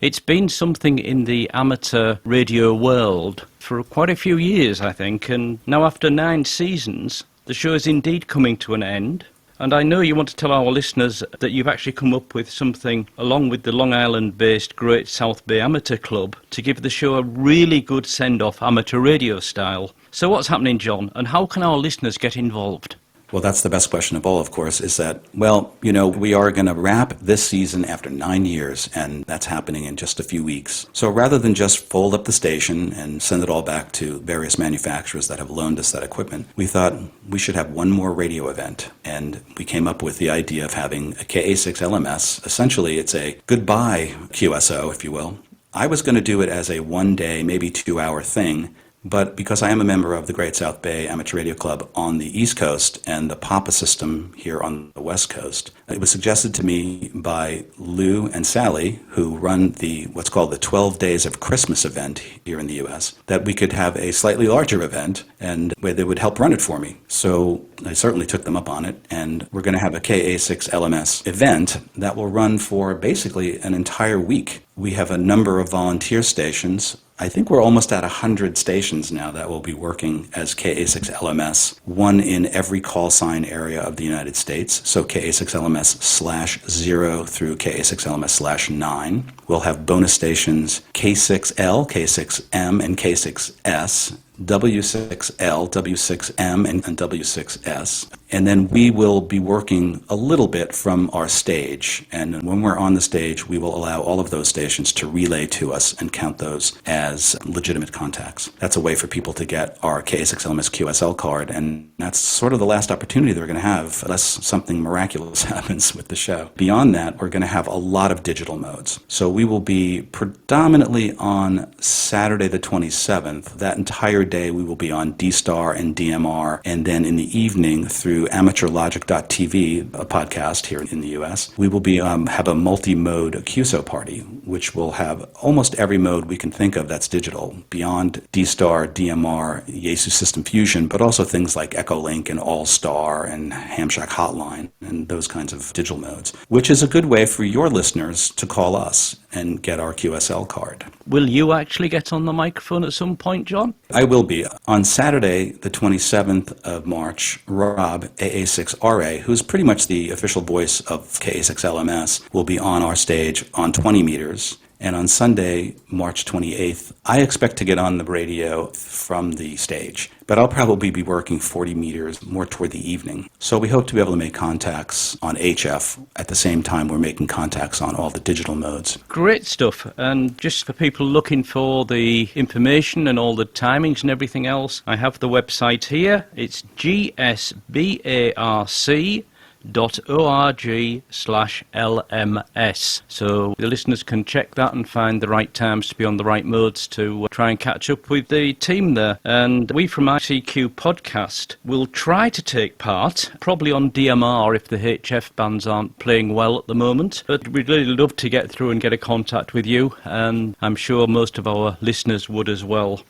It's been something in the amateur radio world for quite a few years, I think, and now after 9 seasons, the show is indeed coming to an end. And I know you want to tell our listeners that you've actually come up with something along with the Long Island-based Great South Bay Amateur Club to give the show a really good send-off amateur radio style. So what's happening, John, and how can our listeners get involved? Well, that's the best question of all, of course, is that, we are going to wrap this season after 9 years, and that's happening in just a few weeks. So rather than just fold up the station and send it all back to various manufacturers that have loaned us that equipment, we thought we should have one more radio event. And we came up with the idea of having a KA6LMS. Essentially, it's a goodbye QSO, if you will. I was going to do it as a 1-day, maybe 2-hour thing. But because I am a member of the Great South Bay Amateur Radio Club on the East Coast and the PAPA system here on the West Coast, it was suggested to me by Lou and Sally, who run what's called the 12 Days of Christmas event here in the U.S., that we could have a slightly larger event and where they would help run it for me. So I certainly took them up on it, and we're going to have a KA6LMS event that will run for basically an entire week. We have a number of volunteer stations. I think we're almost at 100 stations now that will be working as KA6LMS, one in every call sign area of the United States. So KA6LMS/0 through KA6LMS/9. We'll have bonus stations K6L, K6M, and K6S. W6L, W6M, and W6S. And then we will be working a little bit from our stage. And when we're on the stage, we will allow all of those stations to relay to us and count those as legitimate contacts. That's a way for people to get our KA6LMS QSL card. And that's sort of the last opportunity that we're going to have, unless something miraculous happens with the show. Beyond that, we're going to have a lot of digital modes. So we will be predominantly on Saturday the 27th. That entire day we will be on D-Star and DMR, and then in the evening through amateurlogic.tv, a podcast here in the US, we will be have a multi-mode QSO party, which will have almost every mode we can think of that's digital, beyond D-Star, DMR, Yaesu System Fusion, but also things like Echolink and All-Star and Hamshack Hotline and those kinds of digital modes, which is a good way for your listeners to call us and get our QSL card. Will you actually get on the microphone at some point, John? I will be. On Saturday, the 27th of March, Rob, AA6RA, who's pretty much the official voice of KA6LMS, will be on our stage on 20 meters. And on Sunday, March 28th, I expect to get on the radio from the stage. But I'll probably be working 40 meters more toward the evening. So we hope to be able to make contacts on HF at the same time we're making contacts on all the digital modes. Great stuff. And just for people looking for the information and all the timings and everything else, I have the website here. It's gsbarc.org/LMS. So the listeners can check that and find the right times to be on the right modes to try and catch up with the team there. And we from ICQ Podcast will try to take part, probably on DMR if the HF bands aren't playing well at the moment. But we'd really love to get through and get a contact with you, and I'm sure most of our listeners would as well.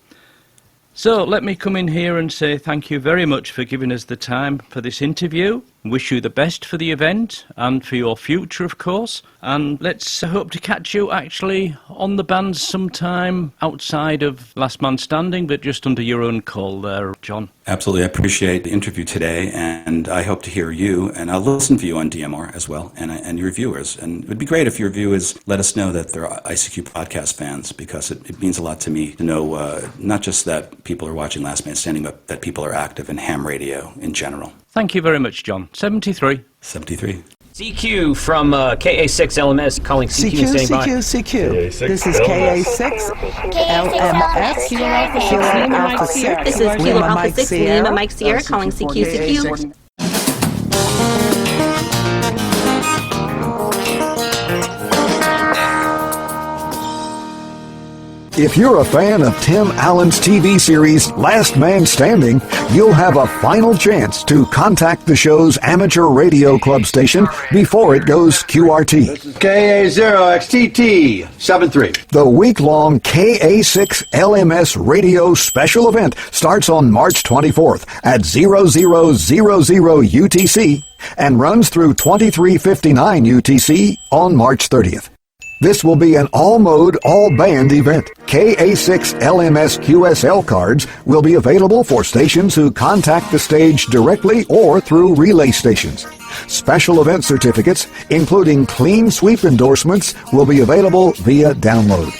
So let me come in here and say thank you very much for giving us the time for this interview. Wish you the best for the event and for your future, of course. And let's hope to catch you actually on the band sometime outside of Last Man Standing, but just under your own call there, John. Absolutely. I appreciate the interview today, and I hope to hear you, and I'll listen for you on DMR as well, and your viewers. And it would be great if your viewers let us know that they're ICQ podcast fans, because it means a lot to me to know not just that people are watching Last Man Standing, but that people are active in ham radio in general. Thank you very much, John. 73. CQ from KA6LMS calling CQ and standing by. CQ. This is KA6LMS. This is Kilo Alpha 6, Lima Mike Sierra calling CQ. If you're a fan of Tim Allen's TV series Last Man Standing, you'll have a final chance to contact the show's amateur radio club station before it goes QRT. KA0XTT73. The week-long KA6LMS radio special event starts on March 24th at 0000 UTC and runs through 2359 UTC on March 30th. This will be an all-mode, all-band event. KA6LMS QSL cards will be available for stations who contact the stage directly or through relay stations. Special event certificates, including clean sweep endorsements, will be available via download.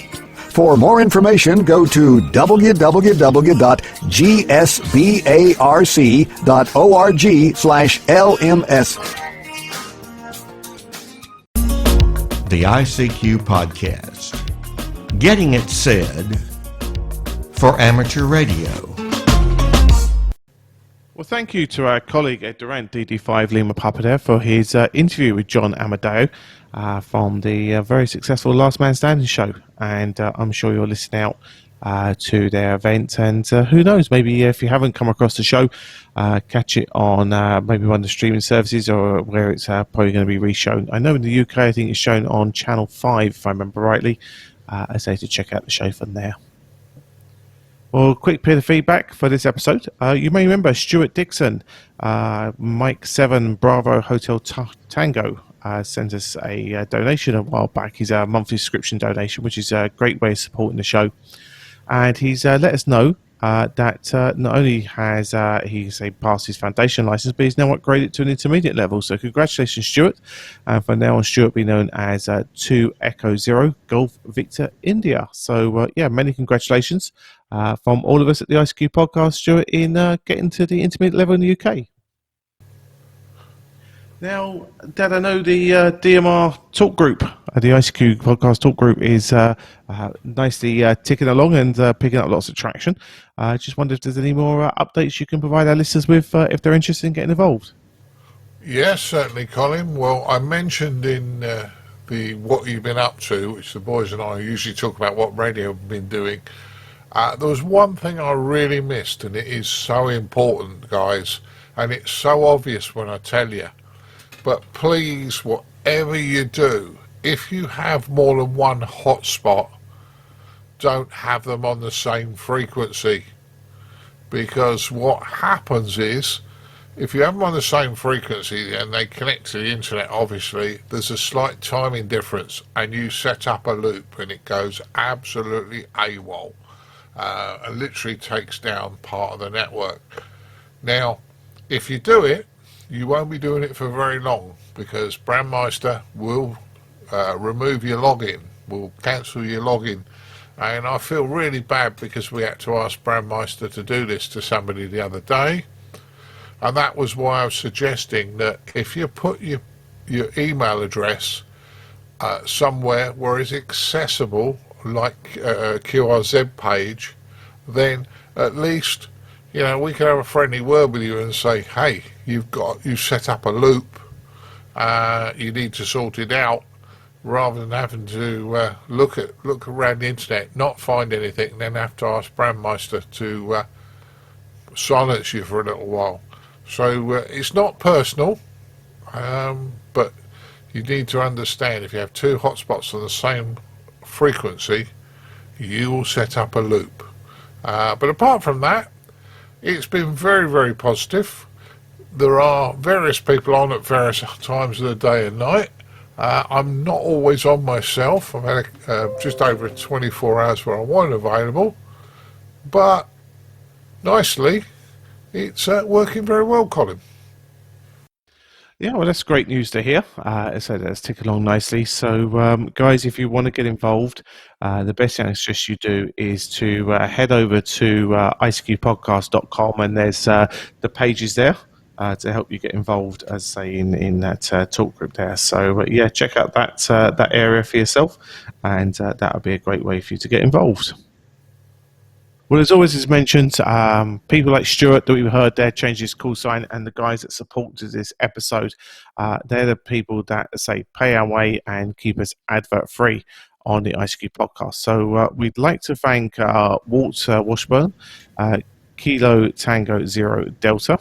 For more information, go to www.gsbarc.org/LMS. The ICQ Podcast. Getting it said for amateur radio. Well, thank you to our colleague Ed Durrant DD5LP there for his interview with John Amodeo from the very successful Last Man Standing show. And I'm sure you'll listen out to their event. And who knows, maybe if you haven't come across the show, catch it on maybe one of the streaming services or where it's probably going to be re-shown. I know in the UK, I think it's shown on Channel 5, if I remember rightly. I say to check out the show from there. Well, quick bit of feedback for this episode. You may remember Stuart Dixon, Mike 7 Bravo Hotel Tango, sent us a donation a while back. He's a monthly subscription donation, which is a great way of supporting the show. And he's let us know that not only has he passed his foundation license, but he's now upgraded to an intermediate level. So congratulations, Stuart. And for now on, Stuart will be known as 2 Echo 0 Golf Victor India. So yeah, many congratulations from all of us at the ICQ Podcast, Stuart, in getting to the intermediate level in the UK. Now, Dad, I know the DMR talk group, the ICQ Podcast talk group, is nicely ticking along and picking up lots of traction. Just wonder if there's any more updates you can provide our listeners with if they're interested in getting involved. Yes, certainly, Colin. Well, I mentioned in the What You've Been Up To, which the boys and I usually talk about what radio have been doing. There was one thing I really missed, and it is so important, guys, and it's so obvious when I tell you. But please, whatever you do, if you have more than one hotspot, don't have them on the same frequency. Because what happens is, if you have them on the same frequency and they connect to the internet, obviously, there's a slight timing difference, and you set up a loop and it goes absolutely AWOL. It literally takes down part of the network. Now, if you do it, you won't be doing it for very long, because Brandmeister will remove your login, will cancel your login. And I feel really bad because we had to ask Brandmeister to do this to somebody the other day. And that was why I was suggesting that if you put your email address somewhere where it's accessible, like a QRZ page, then at least, you know, we can have a friendly word with you and say, hey, you've set up a loop, you need to sort it out, rather than having to look around the internet, not find anything, and then have to ask Brandmeister to silence you for a little while. So it's not personal, but you need to understand, if you have two hotspots on the same frequency, you will set up a loop. But apart from that, it's been very, very positive. there are various people on at various times of the day and night. I'm not always on myself. I've had just over 24 hours where I wasn't available. But nicely, it's working very well, Colin. Yeah, well, that's great news to hear. So that's ticking along nicely. So, guys, if you want to get involved, the best thing I suggest you do is to head over to ICQPodcast.com, and there's the pages there to help you get involved, as say in that talk group there. So, yeah, check out that area for yourself, and that would be a great way for you to get involved. Well, as always, as mentioned, people like Stuart that we heard there change his call sign, and the guys that supported this episode, they're the people that say pay our way and keep us advert free on the ICQ podcast. So we'd like to thank Walt Washburn, Kilo Tango Zero Delta.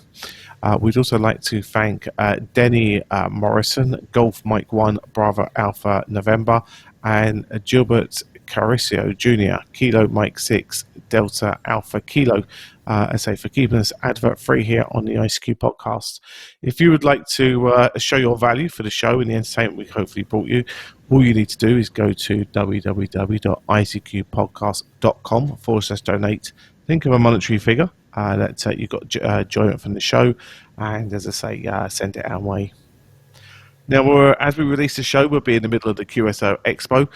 We'd also like to thank Denny Morrison, Golf Mike 1 Bravo Alpha November, and Gilbert Caricio Jr., Kilo Mike 6 Delta Alpha Kilo, I say, for keeping us advert free here on the ICQ podcast. If you would like to show your value for the show and the entertainment we hopefully brought you, all you need to do is go to www.ICQpodcast.com/donate. Think of a monetary figure that you've got enjoyment from the show, and as I say, send it our way. Now, as we release the show, we'll be in the middle of the QSO Expo.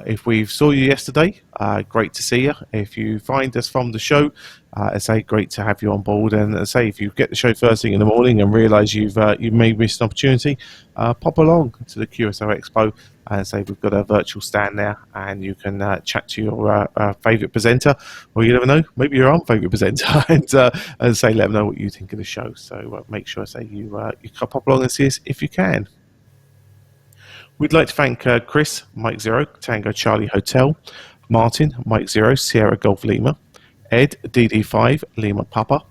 If we saw you yesterday, great to see you. If you find us from the show, I say great to have you on board. And I say if you get the show first thing in the morning and realise you may miss an opportunity, pop along to the QSO Expo. And say we've got a virtual stand there, and you can chat to your favourite presenter, or you never know, maybe your own favourite presenter, and say let them know what you think of the show. So make sure you can pop along and see us if you can. We'd like to thank Chris, Mike 0, Tango Charlie Hotel, Martin, Mike 0, Sierra Golf Lima, Ed, DD5, Lima Papa,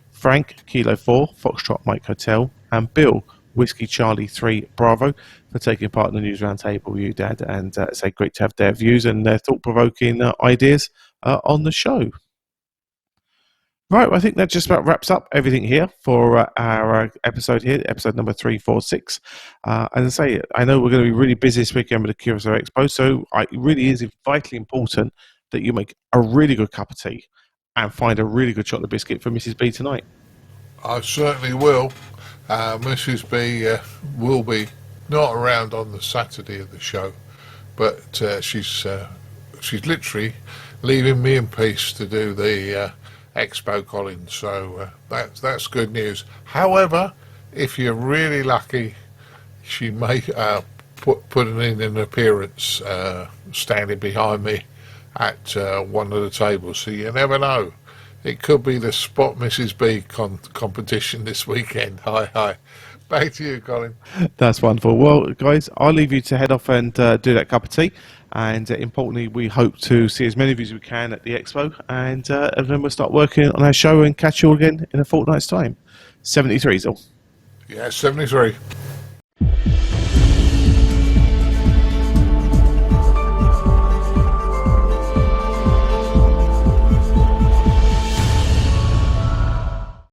Frank, Kilo 4, Foxtrot Mike Hotel, and Bill, Whiskey Charlie 3, Bravo, for taking part in the News Roundtable, you, Dad, and say great to have their views and their thought-provoking ideas on the show. Right, well, I think that just about wraps up everything here for our episode here, episode number 346. As I say, I know we're going to be really busy this weekend with the QSO Expo, so it really is vitally important that you make a really good cup of tea and find a really good chocolate biscuit for Mrs. B tonight. I certainly will. Mrs. B will be not around on the Saturday of the show, but she's literally leaving me in peace to do the Expo, Colin, so that's good news. However, if you're really lucky, she may put in an appearance standing behind me at one of the tables, so you never know. It could be the Spot Mrs. B competition this weekend. Hi. Back to you, Colin. That's wonderful. Well, guys, I'll leave you to head off and do that cup of tea. And importantly, we hope to see as many of you as we can at the Expo. And then we'll start working on our show and catch you all again in a fortnight's time. 73, Zil. Yeah, 73.